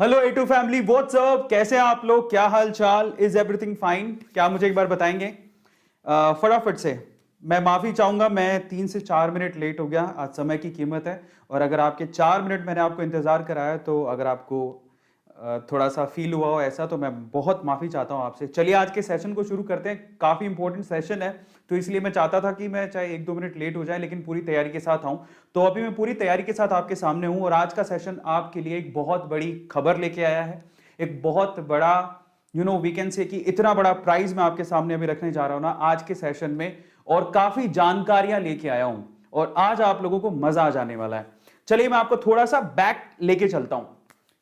Hello A two family, what's up, कैसे हैं आप लोग? क्या हाल चाल? Is everything fine? क्या मुझे एक बार बताएंगे फटाफट से? मैं माफी चाहूंगा, मैं 3 से 4 मिनट लेट हो गया। आज समय की कीमत है, और अगर आपके 4 मिनट मैंने आपको इंतजार कराया तो अगर आपको थोड़ा सा फील हुआ हो ऐसा, तो मैं बहुत माफी चाहता हूं आपसे। चलिए आज के सेशन को शुरू करते हैं। काफी इंपॉर्टेंट सेशन है, तो इसलिए मैं चाहता था कि मैं चाहे 1-2 मिनट लेट हो जाए लेकिन पूरी तैयारी के साथ आऊं। तो अभी मैं पूरी तैयारी के साथ आपके सामने हूं, और आज का सेशन आपके लिए एक बहुत बड़ी खबर लेके आया है। एक बहुत बड़ा वी कैन से कि इतना बड़ा प्राइज मैं आपके सामने अभी रखने जा रहा हूं ना आज के सेशन में, और काफी जानकारियां लेके आया हूं, और आज आप लोगों को मजा आ जाने वाला है। चलिए मैं आपको थोड़ा सा बैक लेके चलता हूं।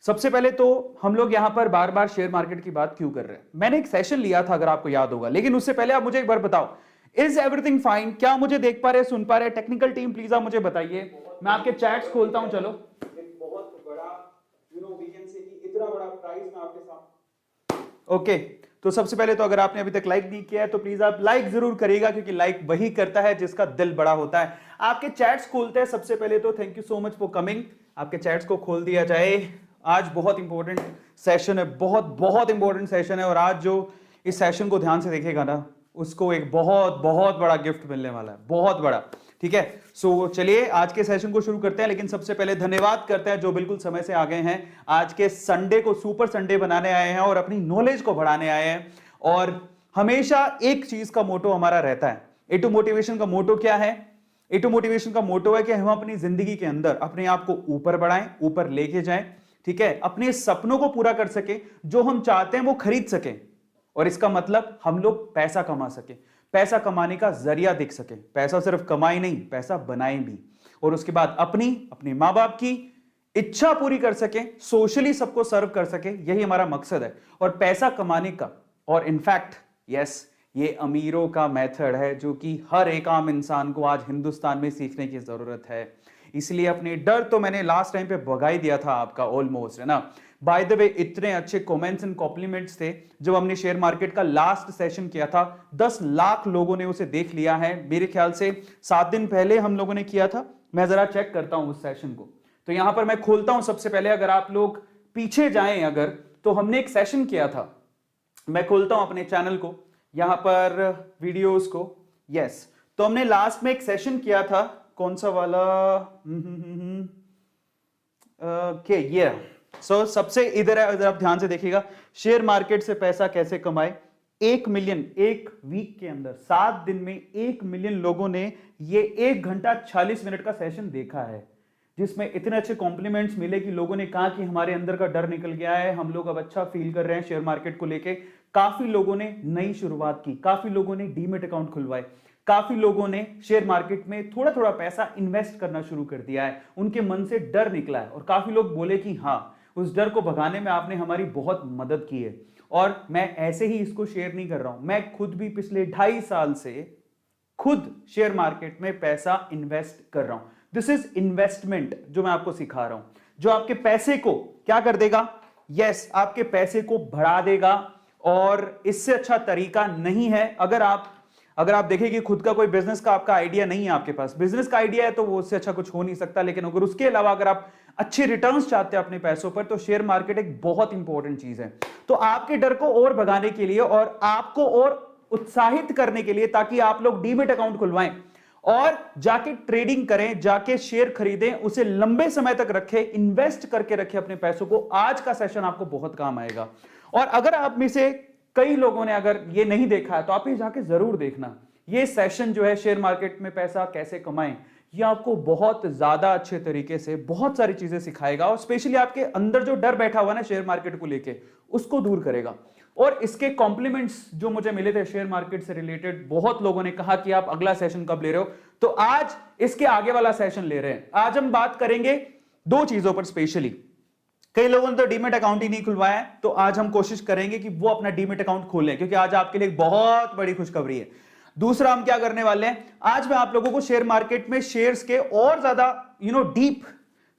सबसे पहले तो हम लोग यहां पर बार बार शेयर मार्केट की बात क्यों कर रहे हैं? मैंने एक सेशन लिया था, अगर आपको याद होगा, लेकिन उससे पहले आप मुझे एक बार बताओ, इज एवरीथिंग फाइन? क्या मुझे देख पा रहे, सुन पा रहे? टेक्निकल टीम प्लीज आप मुझे बताइए। मैं आपके चैट्स खोलता हूं। चलो, एक बहुत बड़ा वी कैन से कि इतना बड़ा प्राइज मैं आपके साथ। ओके, तो सबसे पहले तो अगर आपने अभी तक लाइक नहीं किया है तो प्लीज आप लाइक जरूर करिएगा, क्योंकि लाइक वही करता है जिसका दिल बड़ा होता है। आपके चैट्स खोलते हैं सबसे पहले तो। Thank you so much for coming. आपके चैट्स को खोल दिया जाए। आज बहुत इंपॉर्टेंट सेशन है, बहुत बहुत इंपॉर्टेंट सेशन है, और आज जो इस सेशन को ध्यान से देखेगा ना, उसको एक बहुत बहुत बड़ा गिफ्ट मिलने वाला है, बहुत बड़ा। ठीक है, सो चलिए आज के सेशन को शुरू करते हैं। लेकिन सबसे पहले धन्यवाद करते हैं जो बिल्कुल समय से आ गए हैं। आज के संडे को सुपर संडे बनाने आए हैं और अपनी नॉलेज को बढ़ाने आए हैं। और हमेशा एक चीज का मोटो हमारा रहता है। ए टू मोटिवेशन का मोटो क्या है? ए टू मोटिवेशन का मोटो है कि हम अपनी जिंदगी के अंदर अपने आप को ऊपर बढ़ाएं, ऊपर लेके जाएं। ठीक है, अपने सपनों को पूरा कर सके, जो हम चाहते हैं वो खरीद सके, और इसका मतलब हम लोग पैसा कमा सके, पैसा कमाने का जरिया दिख सके। पैसा सिर्फ कमाए नहीं, पैसा बनाए भी, और उसके बाद अपने मां बाप की इच्छा पूरी कर सके, सोशली सबको सर्व कर सके। यही हमारा मकसद है। और पैसा कमाने का, और इनफैक्ट यस, ये अमीरों का मेथड है जो कि हर एक आम इंसान को आज हिंदुस्तान में सीखने की जरूरत है। इसलिए अपने डर तो मैंने लास्ट टाइम पे भगा ही दिया था आपका ऑलमोस्ट, है ना। बाय द वे, इतने अच्छे कमेंट्स एंड कॉम्प्लीमेंट्स थे जब हमने शेयर मार्केट का लास्ट सेशन किया था। 10 लाख लोगों ने उसे देख लिया है। मेरे ख्याल से 7 दिन पहले हम लोगों ने किया था। मैं जरा चेक करता हूं उस सेशन को। तो यहां पर मैं खोलता हूं सबसे पहले, अगर आप लोग पीछे जाएं अगर, तो हमने एक सेशन किया था। मैं खोलता हूं अपने चैनल को, यहां पर वीडियोस को। यस, तो हमने लास्ट में एक सेशन किया था। कौन सा वाला? ओके, ये सो सबसे इधर है, इधर आप ध्यान से देखिएगा। शेयर मार्केट से पैसा कैसे कमाए। 1 मिलियन एक वीक के अंदर, 7 दिन में 1 मिलियन लोगों ने ये 1 घंटा 40 मिनट का सेशन देखा है, जिसमें इतने अच्छे कॉम्प्लीमेंट्स मिले कि लोगों ने कहा कि हमारे अंदर का डर निकल गया है, हम लोग अब अच्छा फील कर रहे हैं शेयर मार्केट को लेके। काफी लोगों ने नई शुरुआत की, काफी लोगों ने डीमेट अकाउंट खुलवाए, काफी लोगों ने शेयर मार्केट में थोड़ा थोड़ा पैसा इन्वेस्ट करना शुरू कर दिया है। उनके मन से डर निकला है, और काफी लोग बोले कि हाँ, उस डर को भगाने में आपने हमारी बहुत मदद की है। और मैं ऐसे ही इसको शेयर नहीं कर रहा हूं, मैं खुद भी पिछले 2.5 साल से खुद शेयर मार्केट में पैसा इन्वेस्ट कर रहा हूं। दिस इज इन्वेस्टमेंट जो मैं आपको सिखा रहा हूं, जो आपके पैसे को क्या कर देगा? यस, आपके पैसे को बढ़ा देगा। और इससे अच्छा तरीका नहीं है। अगर आप देखें कि खुद का कोई बिजनेस का आपका आइडिया नहीं है, आपके पास बिजनेस का आइडिया है, तो वो उससे अच्छा कुछ हो नहीं सकता। लेकिन अगर उसके अलावा अगर आप अच्छे रिटर्न्स चाहते हैं अपने पैसों पर, तो शेयर मार्केट एक बहुत इंपॉर्टेंट चीज है। तो आपके डर को और भगाने के लिए और आपको और उत्साहित करने के लिए, ताकि आप लोग डीमेट अकाउंट खुलवाएं और जाके ट्रेडिंग करें, जाके शेयर खरीदें, उसे लंबे समय तक रखें, इन्वेस्ट करके रखें अपने पैसों को, आज का सेशन आपको बहुत काम आएगा। और अगर आप में से कई लोगों ने अगर ये नहीं देखा है, तो आप ये जाके जरूर देखना। ये सेशन जो है शेयर मार्केट में पैसा कैसे कमाएं, ये आपको बहुत ज्यादा अच्छे तरीके से बहुत सारी चीजें सिखाएगा, और स्पेशली आपके अंदर जो डर बैठा हुआ ना शेयर मार्केट को लेके, उसको दूर करेगा। और इसके कॉम्प्लीमेंट्स जो मुझे मिले थे शेयर मार्केट से रिलेटेड, बहुत लोगों ने कहा कि आप अगला सेशन कब ले रहे हो, तो आज इसके आगे वाला सेशन ले रहे हैं। आज हम बात करेंगे 2 चीजों पर स्पेशली। कई लोगों ने तो डीमेट अकाउंट ही नहीं खुलवाया है, तो आज हम कोशिश करेंगे कि वो अपना डीमेट अकाउंट खोलें, क्योंकि आज आपके लिए एक बहुत बड़ी खुशखबरी है। दूसरा, हम क्या करने वाले हैं, आज मैं आप लोगों को शेयर मार्केट में शेयर्स के और ज्यादा डीप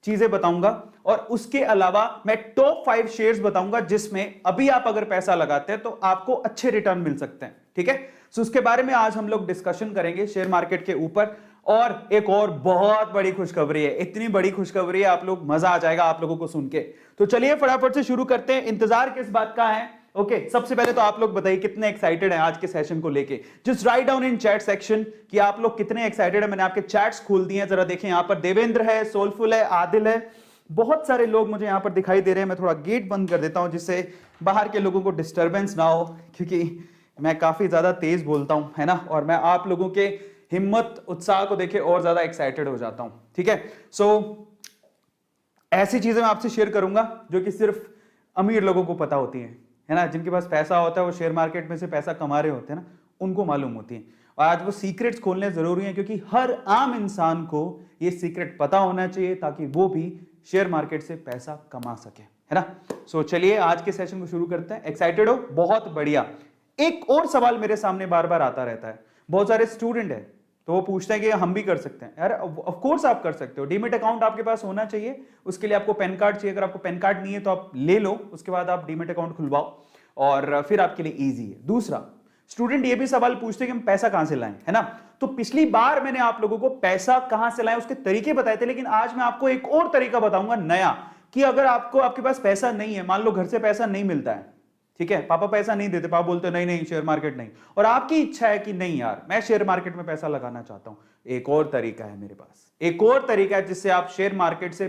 चीजें बताऊंगा, और उसके अलावा मैं टॉप 5 शेयर्स बताऊंगा जिसमें अभी आप अगर पैसा लगाते हैं तो आपको अच्छे रिटर्न मिल सकते हैं। ठीक है, सो उसके बारे में आज हम लोग डिस्कशन करेंगे शेयर मार्केट के ऊपर। और एक और बहुत बड़ी खुशखबरी है, इतनी बड़ी खुशखबरी है आप लोग, मजा आ जाएगा आप लोगों को सुन के। तो चलिए फटाफट से शुरू करते हैं। इंतजार किस बात का है? ओके, सबसे पहले तो आप लोग बताइए कितने एक्साइटेड हैं आज के सेशन को लेके। Just write down in chat section कि आप लोग कितने एक्साइटेड हैं। मैंने आपके चैट्स खोल दिए हैं, जरा देखें। यहां पर देवेंद्र है, सोलफुल है, आदिल है, बहुत सारे लोग मुझे यहां पर दिखाई दे रहे हैं। मैं थोड़ा गेट बंद कर देता हूं जिससे बाहर के लोगों को डिस्टर्बेंस ना हो, क्योंकि मैं काफी ज्यादा तेज बोलता हूं, है ना, और मैं आप लोगों के हिम्मत उत्साह को देखे और ज्यादा एक्साइटेड हो जाता हूं। ठीक है, सो ऐसी चीजें मैं आपसे शेयर करूंगा जो कि सिर्फ अमीर लोगों को पता होती हैं, है ना, जिनके पास पैसा होता है, वो शेयर मार्केट में से पैसा कमा रहे होते हैं ना, उनको मालूम होती है। और आज वो सीक्रेट्स खोलने जरूरी हैं, क्योंकि हर आम इंसान को ये सीक्रेट पता होना चाहिए ताकि वो भी शेयर मार्केट से पैसा कमा सके, है ना। सो चलिए आज के सेशन को शुरू करते हैं। एक्साइटेड हो? बहुत बढ़िया। एक और सवाल मेरे सामने बार बार आता रहता है, बहुत सारे स्टूडेंट है तो वो पूछते हैं कि हम भी कर सकते हैं। यार ऑफ कोर्स आप कर सकते हो। डीमेट अकाउंट आपके पास होना चाहिए, उसके लिए आपको पैन कार्ड चाहिए। अगर आपको पैन कार्ड नहीं है तो आप ले लो, उसके बाद आप डीमेट अकाउंट खुलवाओ और फिर आपके लिए इजी है। दूसरा, स्टूडेंट ये भी सवाल पूछते हैं कि हम पैसा कहां से लाएं, है ना। तो पिछली बार मैंने आप लोगों को पैसा कहां से लाएं उसके तरीके बताए थे, लेकिन आज मैं आपको एक और तरीका बताऊंगा नया, कि अगर आपके पास पैसा नहीं है, मान लो घर से पैसा नहीं मिलता है, ठीक है, पापा पैसा नहीं देते, पापा बोलते नहीं नहीं शेयर मार्केट नहीं, और आपकी इच्छा है कि नहीं यार मैं शेयर मार्केट में पैसा लगाना चाहता हूं, एक और तरीका है मेरे पास, एक और तरीका है जिससे आप शेयर मार्केट से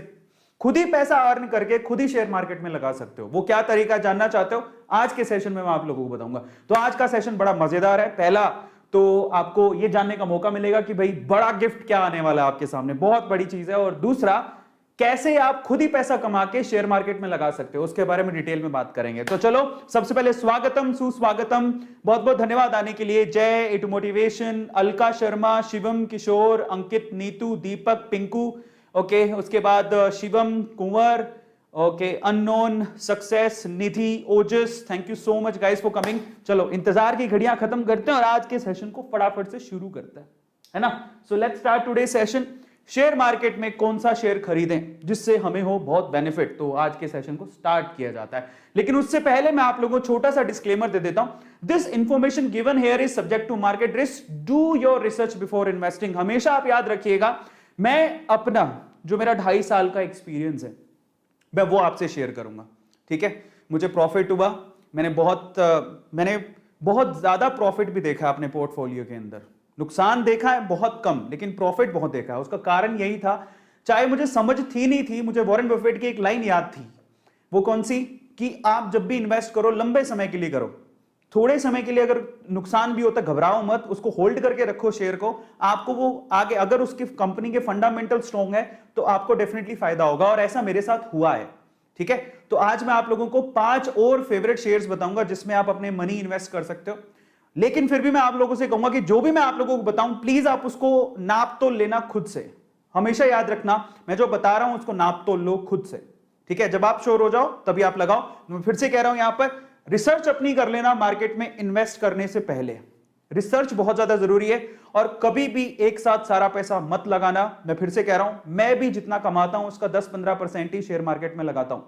खुद ही पैसा अर्न करके खुद ही शेयर मार्केट में लगा सकते हो। वो क्या तरीका जानना चाहते हो? आज के सेशन में मैं आप लोगों को बताऊंगा। तो आज का सेशन बड़ा मजेदार है। पहला तो आपको ये जानने का मौका मिलेगा कि भाई बड़ा गिफ्ट क्या आने वाला है आपके सामने, बहुत बड़ी चीज है। और दूसरा, कैसे आप खुद ही पैसा कमा के शेयर मार्केट में लगा सकते हो, उसके बारे में डिटेल में बात करेंगे। तो चलो सबसे पहले स्वागतम सुस्वागतम, बहुत बहुत धन्यवाद आने के लिए। Jai, it motivation, Alka Sharma, Shivam, Kishore, Ankit, Neetu, Deepak, Pinku, okay, उसके बाद Shivam, Kunwar, okay, unknown, success, Nidhi, Ojas, thank you so much guys for coming. चलो इंतजार की घड़ियां खत्म करते हैं और आज के सेशन को फटाफट से शुरू करते हैं, है ना। So let's start today session. Share market में कौन सा शेयर खरीदें जिससे हमें हो बहुत बेनिफिट, तो आज के सेशन को स्टार्ट किया जाता है। लेकिन उससे पहले मैं आप लोगों को छोटा सा डिस्क्लेमर दे देता हूं। This information given here is subject to market risk, do your research before investing. हमेशा आप याद रखिएगा, मैं अपना जो मेरा 2.5 साल का एक्सपीरियंस है मैं वो आपसे शेयर करूंगा, ठीक है। मुझे प्रॉफिट हुआ, मैंने बहुत ज्यादा प्रॉफिट भी देखा अपने पोर्टफोलियो के अंदर, नुकसान देखा है बहुत कम, लेकिन प्रॉफिट बहुत देखा है। उसका कारण यही था, चाहे मुझे समझ थी नहीं थी, मुझे वॉरेन बफेट की एक लाइन याद थी। वो कौन सी? कि आप जब भी इन्वेस्ट करो लंबे समय के लिए करो, थोड़े समय के लिए अगर नुकसान भी होता घबराओ मत, उसको होल्ड करके रखो शेयर को, आपको वो आगे अगर उसकी कंपनी के फंडामेंटल स्ट्रॉन्ग है तो आपको डेफिनेटली फायदा होगा। और ऐसा मेरे साथ हुआ है, ठीक है। तो आज मैं आप लोगों को 5 और फेवरेट शेयर्स बताऊंगा जिसमें आप अपने मनी इन्वेस्ट कर सकते हो। लेकिन फिर भी मैं आप लोगों से कहूंगा कि जो भी मैं आप लोगों को बताऊं प्लीज आप उसको नाप तोल लेना खुद से। हमेशा याद रखना, मैं जो बता रहा हूं उसको नाप तोल लो खुद से, ठीक है। जब आप श्योर हो जाओ तभी आप लगाओ। मैं फिर से कह रहा हूं, यहां पर रिसर्च अपनी कर लेना मार्केट में इन्वेस्ट करने से पहले, रिसर्च बहुत ज्यादा जरूरी है। और कभी भी एक साथ सारा पैसा मत लगाना। मैं फिर से कह रहा हूं, मैं भी जितना कमाता हूं उसका 10-15% ही शेयर मार्केट में लगाता हूं।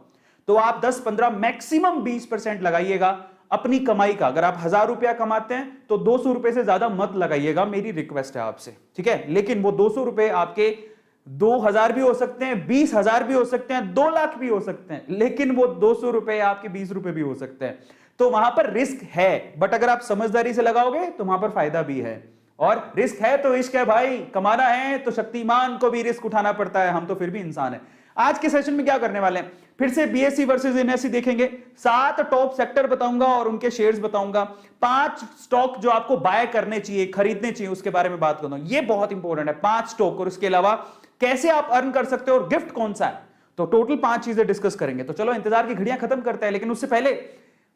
तो आप 10-15 मैक्सिमम 20% लगाइएगा अपनी कमाई का। अगर आप 1000 रुपया कमाते हैं तो 200 रुपए से ज्यादा मत लगाइएगा, मेरी रिक्वेस्ट है आपसे, ठीक है। लेकिन वो 200 रुपए आपके 2000 भी हो सकते हैं, 20,000 भी हो सकते हैं, 2 लाख भी हो सकते हैं, लेकिन वो 200 रुपए आपके 20 रुपए भी हो सकते हैं। तो वहां पर रिस्क है, बट अगर आप समझदारी से लगाओगे तो वहां पर फायदा भी है। और रिस्क है तो इश्क है भाई, कमाना है तो शक्तिमान को भी रिस्क उठाना पड़ता है, हम तो फिर भी इंसान है। आज के सेशन में क्या करने वाले हैं, फिर से बीएसई वर्सेस एनएसई देखेंगे, 7 टॉप सेक्टर बताऊंगा और उनके शेयर्स बताऊंगा, 5 स्टॉक जो आपको बाय करने चाहिए, खरीदने चाहिए, उसके बारे में बात करूंगा। ये बहुत इंपॉर्टेंट है, 5 स्टॉक, और इसके अलावा कैसे आप अर्न कर सकते हो और गिफ्ट कौन सा है। तो टोटल 5 चीजें डिस्कस करेंगे। तो चलो इंतजार की घड़ियां खत्म करते हैं, लेकिन उससे पहले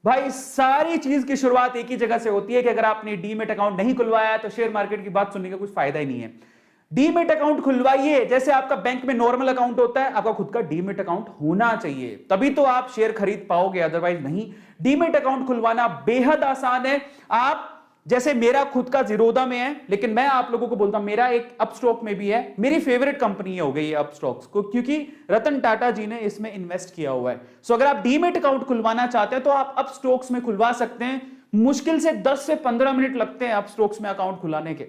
भाई सारी चीज की शुरुआत एक ही जगह से होती है कि अगर आपने डीमेट अकाउंट नहीं खुलवाया तो शेयर मार्केट की बात सुनने का कुछ फायदा ही नहीं है। डीमेट अकाउंट खुलवाइए, जैसे आपका बैंक में नॉर्मल अकाउंट होता है, आपका खुद का डीमेट अकाउंट होना चाहिए, तभी तो आप शेयर खरीद पाओगे, अदरवाइज नहीं। डीमेट अकाउंट खुलवाना बेहद आसान है। आप जैसे मेरा खुद का जीरोधा में है, लेकिन मैं आप लोगों को बोलता हूं मेरा एक अपस्टॉक में भी है, मेरी फेवरेट कंपनी हो गई है अपस्टॉक्स को, क्योंकि रतन टाटा जी ने इसमें इन्वेस्ट किया हुआ है। सो अगर आप डीमेट अकाउंट खुलवाना चाहते हैं तो आप अपस्टॉक्स में खुलवा सकते हैं। मुश्किल से 10 से 15 मिनट लगते हैं अपस्टॉक्स में अकाउंट खुलाने के।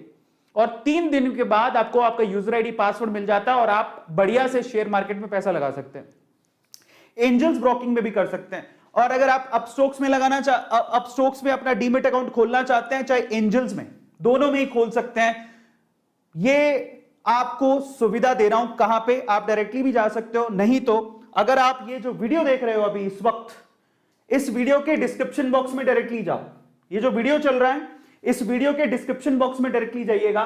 और 3 दिन के बाद आपको आपका यूजर आईडी पासवर्ड मिल जाता है और आप बढ़िया से शेयर मार्केट में पैसा लगा सकते हैं। एंजल्स ब्रोकिंग में भी कर सकते हैं। और अगर आप अपस्टॉक्स में अपस्टॉक्स में अपना डीमेट अकाउंट खोलना चाहते हैं, चाहे एंजल्स में, दोनों में ही खोल सकते हैं। ये आपको सुविधा दे रहा हूं। कहां पे? आप डायरेक्टली भी जा सकते हो, नहीं तो अगर आप ये जो वीडियो देख रहे हो अभी इस वक्त, इस वीडियो के डिस्क्रिप्शन बॉक्स में डायरेक्टली जाओ। ये जो वीडियो चल रहा है, इस वीडियो के डिस्क्रिप्शन बॉक्स में डायरेक्टली जाइएगा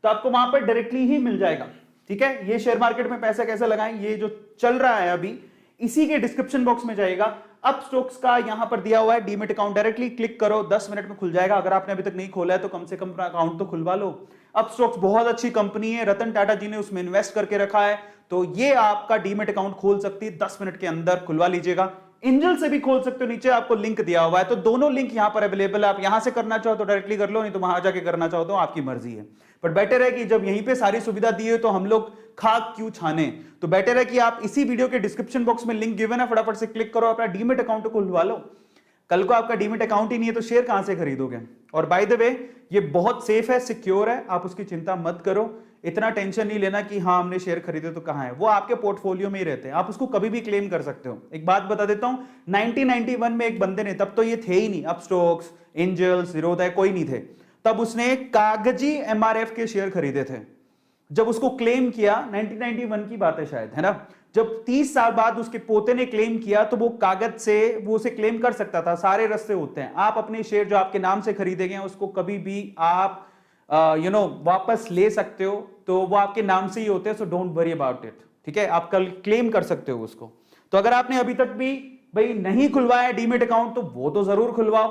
तो आपको वहां पर डायरेक्टली ही मिल जाएगा। ठीक है, ये शेयर मार्केट में पैसा कैसे लगाएं, ये जो चल रहा है अभी, इसी के डिस्क्रिप्शन बॉक्स में जाइएगा। अपस्टॉक्स का यहां पर दिया हुआ है डीमेट अकाउंट, डायरेक्टली क्लिक करो, 10 मिनट में खुल जाएगा। अगर आपने अभी तक नहीं खोला है तो कम से कम अपना अकाउंट तो खुलवा लो। अपस्टॉक्स बहुत अच्छी कंपनी है, रतन टाटा जी ने उसमें इन्वेस्ट करके रखा है, तो ये आपका डीमेट अकाउंट खोल सकती है, 10 मिनट के अंदर खुलवा लीजिएगा। एंजल से भी खोल सकते हो, नीचे आपको लिंक दिया हुआ है, तो दोनों लिंक यहां पर अवेलेबल है। आप यहां से करना चाहो तो डायरेक्टली कर लो, नहीं तो वहां जाके करना चाहो तो आपकी मर्जी है। बट बेटर है कि जब यहीं पे सारी सुविधा दी है तो हम लोग खाक क्यों छाने, तो बेटर है कि आप इसी वीडियो के डिस्क्रिप्शन बॉक्स में लिंक गिवन है, फटाफट से क्लिक करो, अपना डीमेट अकाउंट को खुलवा लो। कल को आपका डीमेट अकाउंट ही नहीं है तो शेयर कहां से खरीदोगे? और बाय द वे ये बहुत सेफ है, सिक्योर है, आप उसकी चिंता मत करो। इतना टेंशन नहीं लेना कि हाँ हमने शेयर खरीदे तो कहां है, वो आपके पोर्टफोलियो में ही रहते हैं, आप उसको कभी भी क्लेम कर सकते हो। एक बात बता देता हूं, 1991 में एक बंदे ने, तब तो ये थे ही नहीं अपस्टॉक्स, एंजल्स, जीरोधा कोई नहीं थे, तब उसने कागजी एमआरएफ के शेयर खरीदे थे। जब उसको क्लेम किया, 1991 की बात है शायद, है ना, जब 30 साल बाद उसके पोते ने क्लेम किया तो वो कागज से वो उसे क्लेम कर सकता था। सारे रास्ते होते हैं, आप अपने शेयर जो आपके नाम से खरीदे गए हैं उसको कभी भी आप वापस ले सकते हो, तो वो आपके नाम से ही होते हैं, so don't worry about it. ठीक है, आप कल क्लेम कर सकते हो उसको। तो अगर आपने अभी तक भी भाई नहीं खुलवाया डीमेट अकाउंट तो वो तो जरूर खुलवाओ।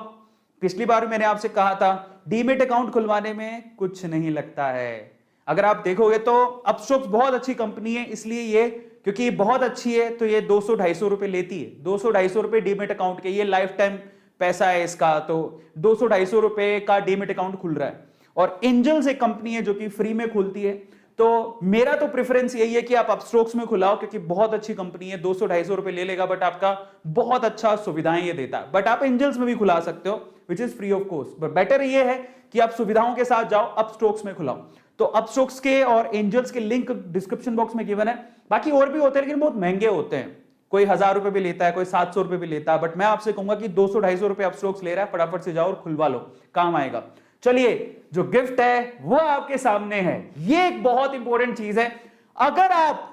पिछली बार मैंने आपसे कहा था डीमेट अकाउंट खुलवाने में कुछ नहीं लगता है। अगर आप देखोगे तो अपस्टॉक्स बहुत अच्छी कंपनी है, इसलिए ये क्योंकि ये बहुत अच्छी है तो ये 200-250 रुपए लेती है। 200-250 रुपए डीमेट अकाउंट के, ये लाइफ टाइम पैसा है इसका, तो 200-250 रुपए का डीमेट अकाउंट खुल रहा है। और एंजल्स एक कंपनी है जो कि फ्री में खुलती है, तो मेरा तो प्रेफरेंस यही है कि आप अपस्टॉक्स में खुलाओ क्योंकि बहुत अच्छी कंपनी है। 200-250 रुपए ले लेगा बट आपका बहुत अच्छा सुविधाएं ये देता है। बट आप एंजल्स में भी खुला सकते हो which is free of cost, but better ये है कि आप सुविधाओं के साथ जाओ, अपस्टॉक्स में खुलाओ। तो अपस्टॉक्स के और एंजल्स के लिंक डिस्क्रिप्शन बॉक्स में गिवन है। बाकी और भी होते हैं लेकिन बहुत महंगे होते हैं, कोई 1000 रुपए भी लेता है, कोई 700 रुपए भी लेता है, बट मैं आपसे कहूंगा कि 200-250 रुपए अपस्टॉक्स ले रहा है, फटाफट से जाओ और खुलवा लो, काम आएगा। चलिए, जो गिफ्ट है वो आपके सामने है। ये एक बहुत इंपॉर्टेंट चीज है। अगर आप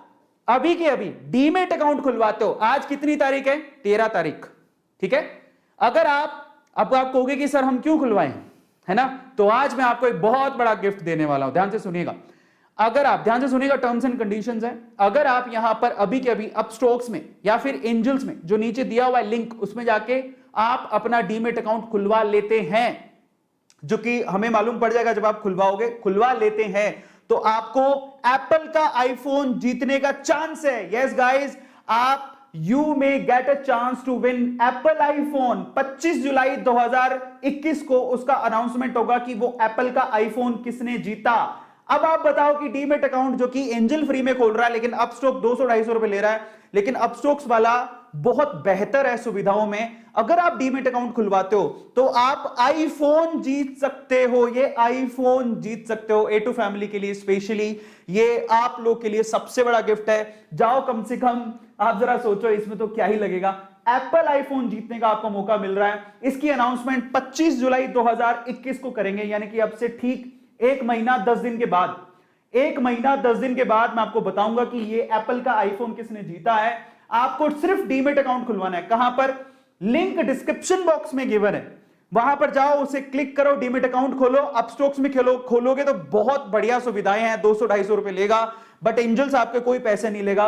अभी के अभी डीमेट अकाउंट खुलवाते हो, आज कितनी तारीख है? 13 तारीख, ठीक है। अगर आप कहोगे कि सर हम क्यों खुलवाएं, है ना, तो आज मैं आपको एक बहुत बड़ा गिफ्ट देने वाला हूं, ध्यान से सुनिएगा। अगर आप ध्यान से सुनिएगा, टर्म्स एंड कंडीशंस है। अगर आप यहां पर अभी के अभी अपस्टॉक्स में या फिर एंजल्स में जो नीचे दिया हुआ है लिंक, उसमें जाके आप अपना डीमेट अकाउंट खुलवा लेते हैं, जो कि हमें मालूम पड़ जाएगा जब आप खुलवाओगे, खुलवा लेते हैं तो आपको एप्पल का आईफोन जीतने का चांस है। यस गाइस, आप you may get a chance to win Apple iPhone. 25 जुलाई 2021 को उसका अनाउंसमेंट होगा कि वो एप्पल का आईफोन किसने जीता। अब आप बताओ कि डीमेट अकाउंट जो कि एंजल फ्री में खोल रहा है, लेकिन अपस्टॉक 200-250 रुपए ले रहा है, लेकिन अपस्टॉक्स वाला बहुत बेहतर है सुविधाओं में। अगर आप डीमेट अकाउंट खुलवाते हो तो आप आईफोन जीत सकते हो, ये आईफोन जीत सकते हो। A2 फैमिली के लिए स्पेशली ये आप लोग के लिए सबसे बड़ा गिफ्ट है। जाओ, कम से कम आप जरा सोचो, इसमें तो क्या ही लगेगा, एप्पल आईफोन जीतने का आपको मौका मिल रहा है। इसकी अनाउंसमेंट 25 जुलाई 2021 को करेंगे, यानी कि अब से ठीक 1 महीना 10 दिन के बाद, 1 महीना 10 दिन के बाद मैं आपको बताऊंगा कि ये एप्पल का आईफोन किसने जीता है। आपको सिर्फ डीमेट अकाउंट खुलवाना है। कहां पर? लिंक डिस्क्रिप्शन बॉक्स में गिवन है, वहां पर जाओ, उसे क्लिक करो, डीमेट अकाउंट खोलो। अपस्टॉक्स में खोलोगे तो बहुत बढ़िया सुविधाएं हैं, 200-250 रुपए लेगा, बट एंजल्स आपके कोई पैसे नहीं लेगा,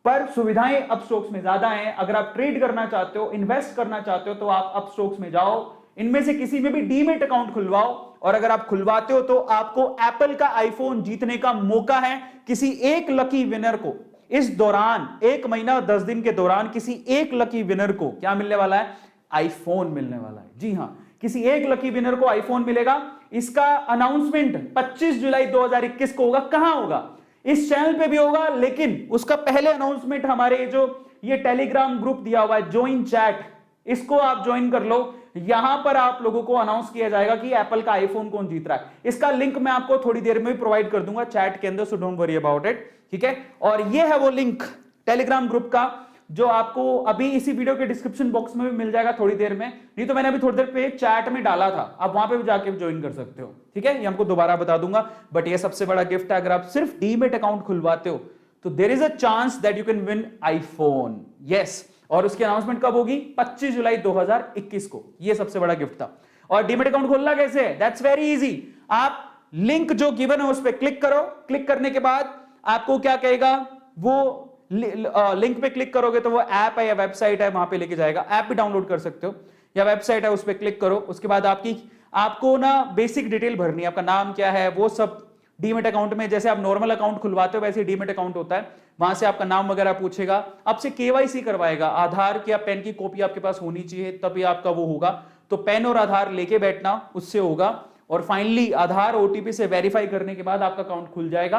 पर सुविधाएं अपस्टॉक्स में ज्यादा हैं। अगर आप ट्रेड करना चाहते हो, इन्वेस्ट करना चाहते हो, तो आप अपस्टॉक्स में जाओ, इनमें से किसी में भी डीमेट अकाउंट खुलवाओ, और अगर आप खुलवाते हो तो आपको एप्पल का आईफोन जीतने का मौका है। किसी एक लकी विनर को इस दौरान, 1 महीना 10 दिन के दौरान, किसी एक लकी विनर को क्या मिलने वाला है? आईफोन मिलने वाला है। जी हां, किसी एक लकी विनर को आईफोन मिलेगा। इसका अनाउंसमेंट 25 जुलाई 2021 को होगा। कहां होगा? इस चैनल पे भी होगा, लेकिन उसका पहले अनाउंसमेंट हमारे जो ये टेलीग्राम ग्रुप दिया हुआ है, ज्वाइन चैट, इसको आप ज्वाइन कर लो। यहां पर आप लोगों को अनाउंस किया जाएगा कि एप्पल का आईफोन कौन जीत रहा है। इसका लिंक मैं आपको थोड़ी देर में प्रोवाइड कर दूंगा चैट के अंदर, so don't worry about it, ठीक है। और ये है वो लिंक टेलीग्राम ग्रुप का जो आपको अभी इसी वीडियो के डिस्क्रिप्शन बॉक्स में भी मिल जाएगा थोड़ी देर में, नहीं तो मैंने अभी थोड़ी देर पे चैट में डाला था, आप वहां पे भी जाके ज्वाइन कर सकते हो, ठीक है। ये हमको दोबारा बता दूंगा, बट ये सबसे बड़ा गिफ्ट है, अगर आप सिर्फ डीमेट अकाउंट खुलवाते हो तो there is a chance that you can win iPhone, yes. और उसकी अनाउंसमेंट कब होगी? 25 जुलाई 2021 को। ये सबसे बड़ा गिफ्ट था। और डीमेट अकाउंट खोलना कैसे है? That's very easy. आप लिंक जो गिवन है उस पर क्लिक करो, क्लिक करने के बाद आपको क्या कहेगा, वो लिंक पे क्लिक करोगे तो वो ऐप है या वेबसाइट है वहां पे लेके जाएगा, ऐप भी डाउनलोड कर सकते हो या वेबसाइट है उस पर क्लिक करो। उसके बाद आपको ना बेसिक डिटेल भरनी है, आपका नाम क्या है वो सब डीमेट अकाउंट में, जैसे आप नॉर्मल अकाउंट खुलवाते हो वैसे डीमेट अकाउंट होता है, वहां से आपका नाम वगैरह पूछेगा, आपसे केवाईसी करवाएगा, आधार की या पेन की कॉपी आपके पास होनी चाहिए तभी आपका वो होगा, तो पेन और आधार लेके बैठना, उससे होगा। और फाइनली आधार ओटीपी से वेरीफाई करने के बाद आपका अकाउंट खुल जाएगा।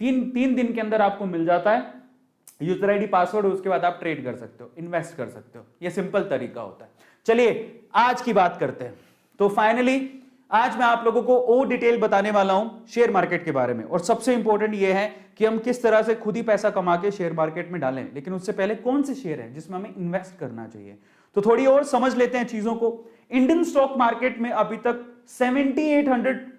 तीन दिन के अंदर आपको मिल जाता है यूजर आईडी पासवर्ड, उसके बाद आप ट्रेड कर सकते हो, इन्वेस्ट कर सकते हो। ये सिंपल तरीका होता है। चलिए आज की बात करते हैं। तो फाइनली आज मैं आप लोगों को और डिटेल बताने वाला हूं शेयर मार्केट के बारे में, और सबसे इंपॉर्टेंट ये है कि हम किस तरह से खुद ही पैसा कमा के शेयर मार्केट में डालें, लेकिन उससे पहले कौन से शेयर हैं जिसमें हमें इन्वेस्ट करना चाहिए। तो थोड़ी और समझ लेते हैं चीजों को। इंडियन स्टॉक मार्केट में अभी तक 7800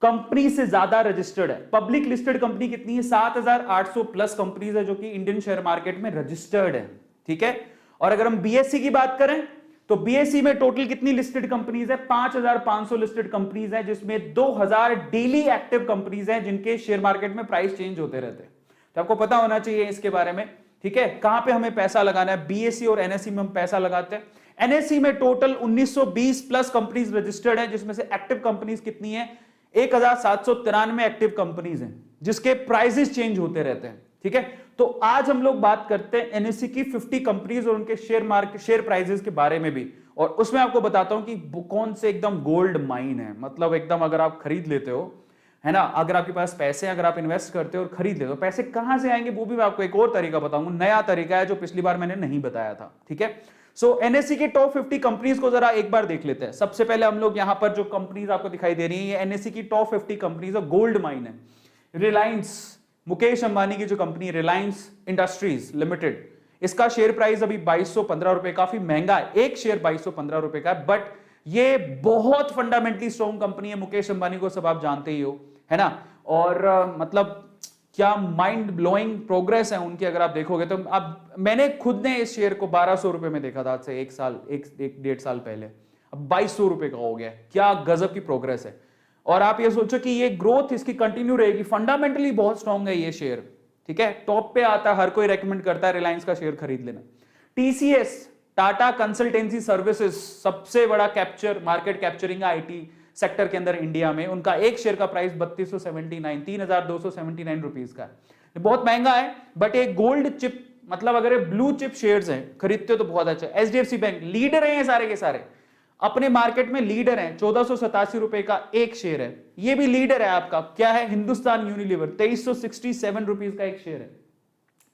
कंपनी से ज्यादा रजिस्टर्ड है। पब्लिक लिस्टेड कंपनी कितनी है? 7800 प्लस कंपनीज है जो कि इंडियन शेयर मार्केट में रजिस्टर्ड है, ठीक है। और अगर हम बीएससी की बात करें तो बीएससी में टोटल कितनी लिस्टेड कंपनीज है? 5500 लिस्टेड कंपनीज है, जिसमें 2000 डेली एक्टिव कंपनीज हैं जिनके शेयर मार्केट में प्राइस चेंज होते रहते हैं। तो आपको पता होना चाहिए इसके बारे में, ठीक है। कहां पे हमें पैसा लगाना है? बीएससी और एनएससी में हम पैसा लगाते हैं। एनएससी में टोटल 1920 प्लस कंपनीज रजिस्टर्ड है, जिसमें से एक्टिव कंपनीज कितनी है? 1793 एक्टिव कंपनीज हैं जिसके प्राइसेस चेंज होते रहते हैं, ठीक है। तो आज हम लोग बात करते हैं एनएससी की 50 कंपनीज और उनके शेयर प्राइसेस के बारे में भी, और उसमें आपको बताता हूं कि कौन से एकदम गोल्ड माइन है, मतलब एकदम अगर आप खरीद लेते हो, है ना, अगर आपके पास पैसे, अगर आप इन्वेस्ट करते हो और खरीद लेते हो, पैसे कहां से आएंगे वो भी मैं आपको एक और तरीका बताऊंगा, नया तरीका है जो पिछली बार मैंने नहीं बताया था, ठीक है। सो एनएससी के टॉप 50 कंपनीज को जरा एक बार देख लेते हैं। सबसे पहले हम लोग यहां पर जो कंपनीज आपको दिखाई दे रही है, ये एनएससी की टॉप 50 कंपनीज है, गोल्ड माइन है। रिलायंस, मुकेश अंबानी की जो कंपनी रिलायंस इंडस्ट्रीज लिमिटेड, इसका शेयर प्राइस अभी 2215 रुपए, काफी महंगा है, एक शेयर 2215 रुपए का है, बट ये बहुत फंडामेंटली स्ट्रॉन्ग कंपनी है। मुकेश अंबानी को सब आप जानते ही हो, है ना। और मतलब क्या माइंड ब्लोइंग प्रोग्रेस है उनकी, अगर आप देखोगे तो। अब मैंने खुद ने इस शेयर को 1200 रुपए में देखा था आज से एक डेढ़ साल पहले, अब 2200 रुपए का हो गया। क्या गजब की प्रोग्रेस है। और आप ये सोचो कि ये ग्रोथ इसकी कंटिन्यू रहेगी, फंडामेंटली बहुत स्ट्रॉन्ग है ये शेयर, ठीक है। टॉप पे आता है, हर कोई रेकमेंड करता है रिलायंस का शेयर खरीद लेना। टीसीएस, टाटा कंसल्टेंसी सर्विसेज, सबसे बड़ा मार्केट कैप्चरिंग आईटी सेक्टर के अंदर इंडिया में, उनका एक शेयर का प्राइस 3279 रुपीस का है, बहुत महंगा है, बट एक गोल्ड चिप, मतलब अगर ब्लू चिप शेयर्स हैं, खरीदते हो तो बहुत अच्छा है। एचडीएफसी बैंक लीडर है, सारे के सारे अपने मार्केट में लीडर हैं, 1487 रुपए का एक शेयर है। ये भी लीडर है आपका, क्या है? हिंदुस्तान यूनिलीवर, 2367 रुपीस का एक शेयर है।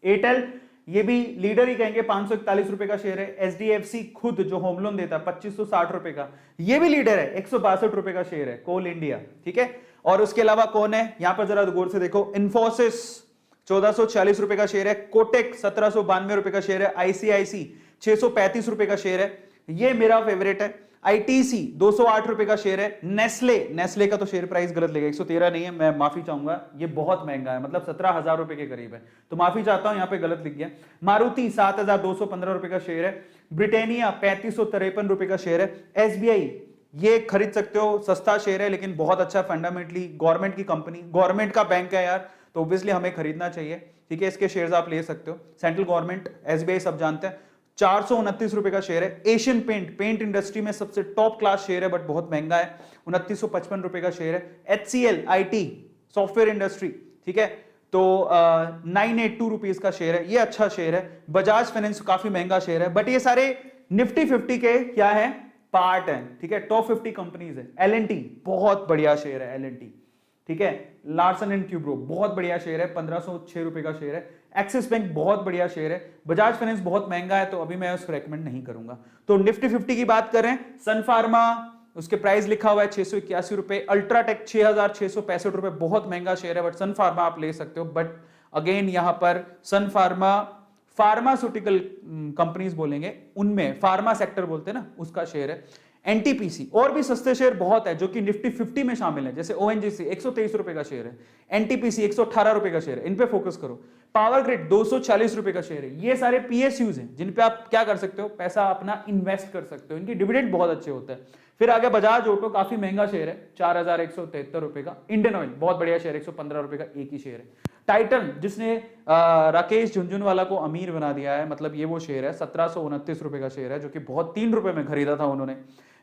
एयरटेल, ये भी लीडर ही कहेंगे, 541 रुपए का शेयर है। एचडीएफसी खुद जो होम लोन देता है 2560 रुपए का, ये भी लीडर है, 162 रुपए का शेयर है। कोल इंडिया, ठीक है। और उसके अलावा कौन है यहां पर, जरा गौर से देखो। इन्फोसिस 1446 रुपए का शेयर है। कोटेक 1792 रुपए का शेयर है। आईसीआईसी 635 रुपए का शेयर है, ये मेरा फेवरेट है। आईटीसी 208 रुपए का शेयर है। नेस्ले का तो शेयर प्राइस गलत लेगा, 113 नहीं है, मैं माफी चाहूंगा, ये बहुत महंगा है, मतलब 17,000 रुपए के करीब है, तो माफी चाहता हूं, यहां पे गलत लिख गया। मारुति 7,215 रुपए का शेयर है। ब्रिटेनिया 3553 रुपए का शेयर है। एसबीआई, ये खरीद सकते हो, सस्ता शेयर है लेकिन बहुत अच्छा, फंडामेंटली गवर्नमेंट की कंपनी, गवर्नमेंट का बैंक है यार, तो ऑब्वियसली हमें खरीदना चाहिए, ठीक है। इसके शेयर्स आप ले सकते हो, सेंट्रल गवर्नमेंट, एसबीआई सब जानते हैं। 429 रुपए का शेयर है। एशियन पेंट इंडस्ट्री में सबसे टॉप क्लास शेयर है, बट बहुत महंगा है, 2955 रुपए का शेयर है। एचसीएल आईटी सॉफ्टवेयर इंडस्ट्री, ठीक है, तो 982 रुपीज का शेयर है, ये अच्छा शेयर है। बजाज फाइनेंस काफी महंगा शेयर है, बट ये सारे निफ्टी 50 के क्या है, पार्ट है, ठीक है, टॉप 50 कंपनीज है। एलएनटी बहुत बढ़िया शेयर है, एलएनटी, ठीक है। लार्सन एंड ट्यूब्रो बहुत बढ़िया शेयर है, 1506 रुपए का शेयर है। एक्सिस बैंक बहुत बढ़िया शेयर है, बजाज फाइनेंस बहुत महंगा है, तो अभी मैं उसको रेकमेंड नहीं करूंगा। तो निफ्टी 50 की बात करें, सन फार्मा, उसके प्राइस लिखा हुआ है 681 रुपए, अल्ट्राटेक 6,665 रुपए, बहुत महंगा शेयर है, बट सन फार्मा आप ले सकते हो। बट अगेन यहां पर सन फार्मा फार्मास्यूटिकल कंपनीज बोलेंगे, उनमें फार्मा सेक्टर बोलते हैं ना, उसका शेयर है। एनटीपीसी, और भी सस्ते शेयर बहुत है जो कि निफ्टी 50 में शामिल है, जैसे ओएनजीसी 123 रुपए का शेयर है, एनटीपीसी 118 रुपए का शेयर है, इन पे फोकस करो। पावर ग्रिड 240 रुपए का शेयर है। ये सारे पीएसयूज हैं जिन पे आप क्या कर सकते हो, पैसा अपना इन्वेस्ट कर सकते हो, इनकी डिविडेंड बहुत अच्छे होते हैं। फिर आगे बजाज ऑटो, काफी महंगा शेयर है, 4,173 रुपए का। इंडियन ऑयल बहुत बढ़िया शेयर, 115 रुपए का एक ही शेयर है। टाइटन, जिसने राकेश झुनझुनवाला को अमीर बना दिया है, मतलब ये वो शेयर है, 1729 रुपए का शेयर है, जो कि बहुत 3 रुपए में खरीदा था उन्होंने,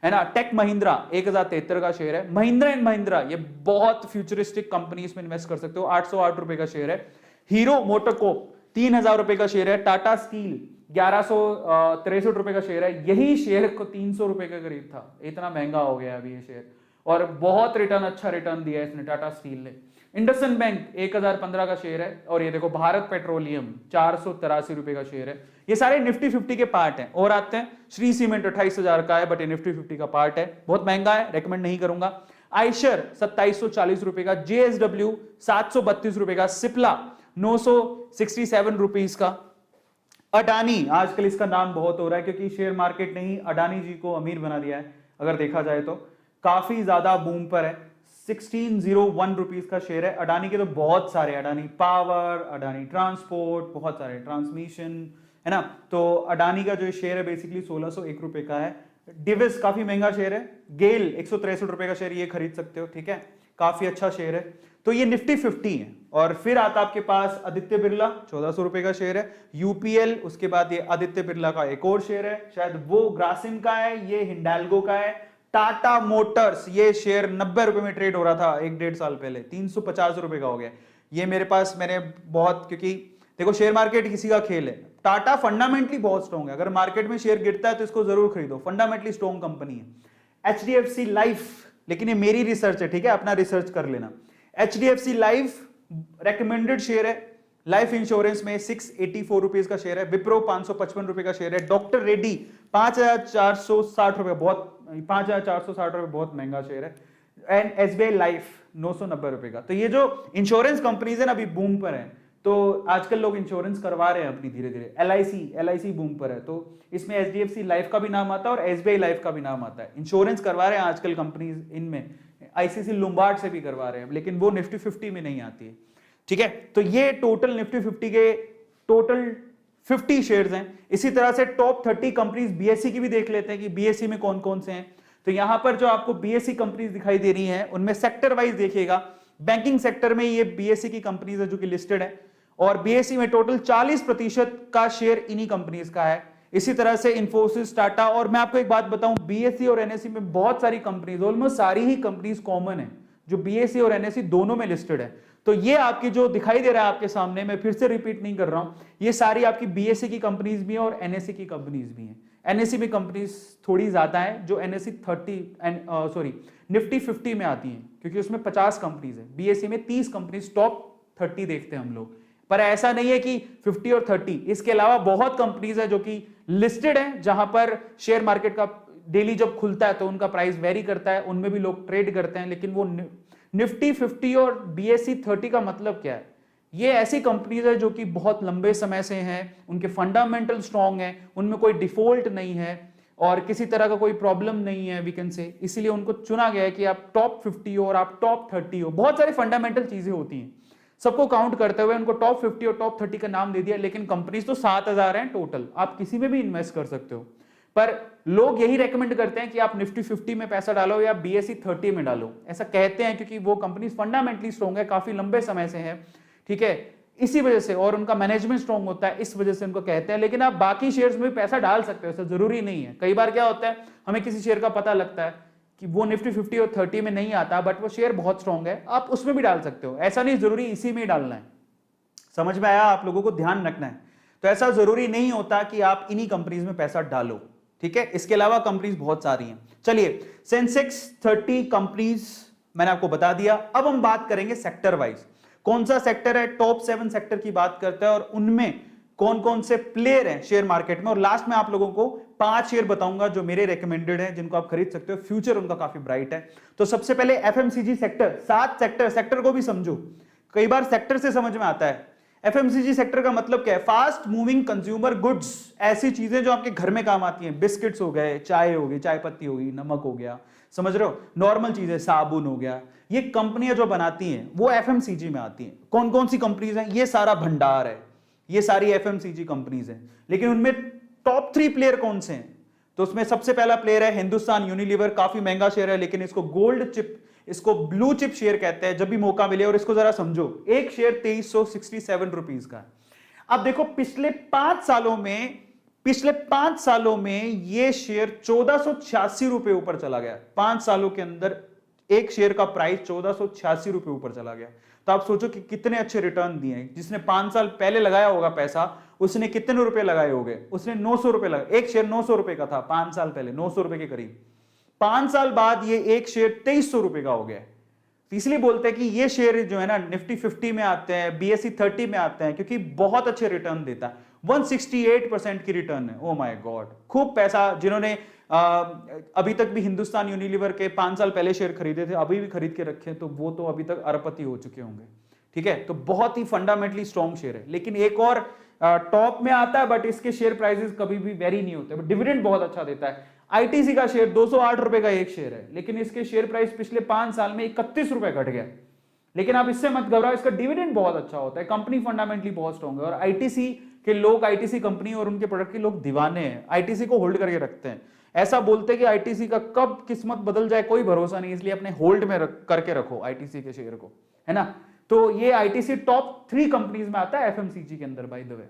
है ना। टेक महिंद्रा 1073 का शेयर है। महिंद्रा एंड महिंद्रा, ये बहुत फ्यूचरिस्टिक कंपनी, इसमें इन्वेस्ट कर सकते हो, 808 रुपए का शेयर है। हीरो मोटोकॉर्प 3000 रुपए का शेयर है। टाटा स्टील 1163 रुपए का शेयर है। यही शेयर को 300 रुपए के करीब था, इतना महंगा हो गया अभी ये शेयर, और बहुत रिटर्न, अच्छा रिटर्न दिया है इसने टाटा स्टील ने। इंडसइंड बैंक 1015 का शेयर है, और ये देखो भारत पेट्रोलियम 483 रुपए का शेयर है। ये सारे निफ्टी 50 के पार्ट हैं। और आते हैं, श्री सीमेंट 28,000 का है, बट ये निफ्टी 50 का पार्ट है, बहुत महंगा है, रेकमेंड नहीं करूंगा। आयशर 2740 रुपए का, जेएसडब्ल्यू 732 रुपए का, सिप्ला 967 रुपीस का। अडानी, आजकल इसका नाम बहुत हो रहा है क्योंकि शेयर मार्केट ने ही अडानी जी को अमीर बना दिया है, अगर देखा जाए तो काफी ज्यादा बूम पर है। 1601 रुपीस का शेयर है। अडानी के तो बहुत सारे, अडानी पावर, अडानी ट्रांसपोर्ट, बहुत सारे, ट्रांसमिशन, है ना। तो अडानी का जो शेयर है बेसिकली 1601 रुपए का है। डिविस काफी महंगा शेयर है। गेल 163 रुपए का शेयर, ये खरीद सकते हो, ठीक है, काफी अच्छा शेयर है। तो ये निफ्टी 50 है। और फिर आता आपके पास आदित्य बिरला, 1400 रुपए का शेयर है। यूपीएल, उसके बाद ये आदित्य बिरला का एक और शेयर है, शायद वो ग्रासिम का है, ये हिंडाल्गो का है। टाटा मोटर्स, ये शेयर 90 रुपए में ट्रेड हो रहा था 1-1.5 साल पहले, 350 रुपए का हो गया। ये मेरे पास, मैंने बहुत, क्योंकि देखो शेयर मार्केट किसी का खेल है। टाटा फंडामेंटली बहुत स्ट्रॉन्ग है, अगर मार्केट में शेयर गिरता है तो इसको जरूर खरीदो, फंडामेंटली स्ट्रॉन्ग कंपनी है। एचडीएफसी लाइफ, लेकिन ये मेरी रिसर्च है, ठीक है, अपना रिसर्च कर लेना। एचडीएफसी लाइफ रेकमेंडेड शेयर है। लाइफ इंश्योरेंस में 684 रुपीज का शेयर है। विप्रो 555 रुपए का शेयर है। डॉक्टर रेड्डी 5460 रुपए, बहुत 5460 रुपए बहुत महंगा शेयर है। एंड एसबीआई लाइफ 990 रुपए का। तो ये जो इंश्योरेंस कंपनीज है ना, अभी बूम पर है, तो आजकल लोग इंश्योरेंस करवा रहे हैं अपनी धीरे धीरे। एलआईसी बूम पर है, तो इसमें एचडीएफसी लाइफ का भी नाम आता है और एसबीआई लाइफ का भी नाम आता है। इंश्योरेंस करवा रहे हैं आजकल कंपनीज, इनमें आईसीसी लुम्बार्ड से भी करवा रहे हैं, लेकिन वो निफ्टी 50 में नहीं आती है, ठीक है। तो ये टोटल निफ्टी 50 के टोटल 50 शेयर्स हैं। इसी तरह से टॉप 30 कंपनीज बीएसई की भी देख लेते हैं कि बीएसई में कौन कौन से हैं। तो यहां पर जो आपको बीएसई कंपनीज दिखाई दे रही हैं, उनमें सेक्टर वाइज देखिएगा। बैंकिंग सेक्टर में ये बीएसई की कंपनीज है जो कि लिस्टेड है, और बीएसई में टोटल 40% का शेयर इन्हीं कंपनीज का है। इसी तरह से इंफोसिस, टाटा, और मैं आपको एक बात बताऊं, बीएसई और एनएसई में बहुत सारी कंपनीज, ऑलमोस्ट सारी ही कंपनीज कॉमन है जो बीएसई और एनएसई दोनों में लिस्टेड है। तो ये आपकी जो दिखाई दे रहा है आपके सामने, मैं फिर से रिपीट नहीं कर रहा हूं, ये सारी आपकी बीएसई की कंपनीज भी हैं और एनएसई की कंपनीज भी हैं। एनएसई में कंपनीज थोड़ी ज्यादा है, जो एनएसई 30 निफ्टी 50 में आती हैं, क्योंकि उसमें 50 कंपनीज है। बीएसई में 30 कंपनीज, टॉप 30 देखते हैं हम लोग। पर ऐसा नहीं है कि 50 और 30, इसके अलावा बहुत कंपनीज है जो कि लिस्टेड है, जहां पर शेयर मार्केट का डेली जब खुलता है तो उनका प्राइस वेरी करता है, उनमें भी लोग ट्रेड करते हैं। लेकिन वो निफ्टी 50 और बीएसई 30 का मतलब क्या है? ये ऐसी कंपनीज है जो कि बहुत लंबे समय से हैं, उनके फंडामेंटल स्ट्रांग हैं, उनमें कोई डिफॉल्ट नहीं है और किसी तरह का कोई प्रॉब्लम नहीं है, वी कैन से। इसीलिए उनको चुना गया है कि आप टॉप 50 हो और आप टॉप 30 हो। बहुत सारी फंडामेंटल चीजें होती हैं, सबको काउंट करते हुए उनको टॉप 50 और टॉप 30 का नाम दे दिया। लेकिन कंपनीज तो 7000 हैं टोटल, आप किसी में भी इन्वेस्ट कर सकते हो। पर लोग यही रेकमेंड करते हैं कि आप निफ्टी 50 में पैसा डालो या बीएसई 30 में डालो, ऐसा कहते हैं क्योंकि वो कंपनीज फंडामेंटली स्ट्रॉन्ग है, काफी लंबे समय से है, ठीक है, इसी वजह से, और उनका मैनेजमेंट स्ट्रॉन्ग होता है, इस वजह से उनको कहते हैं। लेकिन आप बाकी शेयर्स में भी पैसा डाल सकते हो, ऐसा जरूरी नहीं है। कई बार क्या होता है, हमें किसी शेयर का पता लगता है कि वो निफ्टी 50 और 30 में नहीं आता, बट वो शेयर बहुत स्ट्रॉन्ग है, आप उसमें भी डाल सकते हो। ऐसा नहीं जरूरी इसी में ही डालना है। समझ में आया? आप लोगों को ध्यान रखना है। तो ऐसा जरूरी नहीं होता कि आप इन्हीं कंपनीज में पैसा डालो, ठीक है। इसके अलावा कंपनीज बहुत सारी हैं। चलिए, सेंसेक्स 30 कंपनीज मैंने आपको बता दिया। अब हम बात करेंगे सेक्टर वाइज, कौन सा सेक्टर है, टॉप 7 सेक्टर की बात करता है और उनमें कौन कौन से प्लेयर हैं शेयर मार्केट में। और लास्ट में आप लोगों को 5 शेयर बताऊंगा जो मेरे रेकमेंडेड हैं, जिनको आप खरीद सकते हो, फ्यूचर उनका काफी ब्राइट है। तो सबसे पहले एफएमसीजी सेक्टर, 7 सेक्टर को भी समझो, कई बार सेक्टर से समझ में आता है। एफएमसीजी सेक्टर का मतलब क्या है, फास्ट मूविंग कंज्यूमर गुड्स, ऐसी चीजें जो आपके घर में काम आती हैं, बिस्किट्स हो गए, चाय हो गई, चाय पत्ती हो गई, नमक हो गया, समझ रहे हो, नॉर्मल चीजें, साबुन हो गया, ये कंपनियां जो बनाती हैं वो एफएमसीजी में आती हैं। कौन कौन सी कंपनीज हैं, ये सारा भंडार है, ये सारी एफएमसीजी कंपनीज हैं। लेकिन उनमें टॉप 3 प्लेयर कौन से हैं, तो उसमें सबसे पहला प्लेयर है हिंदुस्तान यूनिलीवर, काफी महंगा शेयर है, लेकिन इसको गोल्ड चिप, इसको ब्लू चिप शेयर कहते हैं जब भी मौका मिले। और इसको जरा समझो, एक शेयर 2367 रुपीज का है। अब देखो पिछले 5 सालों में ये शेयर 1486 रुपए ऊपर चला गया। 5 सालों के अंदर एक शेयर का प्राइस 1486 रुपए ऊपर चला गया। तो आप सोचो कि कितने अच्छे रिटर्न दिए हैं। जिसने 5 साल पहले लगाया होगा पैसा, उसने कितने रुपए लगाए होंगे, उसने 900 रुपए लगाए। एक शेयर 900 रुपए का था 5 साल पहले, 900 रुपए के करीब। 5 साल बाद ये एक शेयर 2300 रुपए का हो गया। तो इसलिए बोलते हैं कि ये शेयर जो है ना निफ्टी 50 में आते हैं, बीएसई 30 में आते हैं, क्योंकि बहुत अच्छे रिटर्न देता है। 168% की रिटर्न है। ओ माय गॉड, खूब पैसा। जिन्होंने अभी तक भी हिंदुस्तान यूनिलीवर के 5 साल पहले शेयर खरीदे थे, अभी भी खरीद के रखे, तो वो तो अभी तक अरबपति हो चुके होंगे। ठीक है, तो बहुत ही फंडामेंटली स्ट्रॉन्ग शेयर है। लेकिन एक और टॉप में आता है, बट इसके शेयर प्राइसेस कभी भी वेरी नहीं होते, बट डिविडेंड बहुत अच्छा देता है। आईटीसी का शेयर 208 रुपए का एक शेयर है, लेकिन इसके शेयर प्राइस पिछले 5 साल में 31 रुपए घट गया। लेकिन आप इससे मत घबराओ, इसका डिविडेंड बहुत अच्छा होता है, कंपनी फंडामेंटली बहुत स्ट्रॉन्ग है। और आईटीसी के लोग, आईटीसी कंपनी और उनके प्रोडक्ट के लोग दीवाने हैं, आईटीसी को होल्ड करके रखते हैं। ऐसा बोलते हैं कि आईटीसी का कब किस्मत बदल जाए कोई भरोसा नहीं, इसलिए अपने होल्ड में करके रखो आईटीसी के शेयर को, है ना। तो ये आईटीसी टॉप 3 कंपनीज में आता है एफएमसीजी के अंदर, बाय द वे।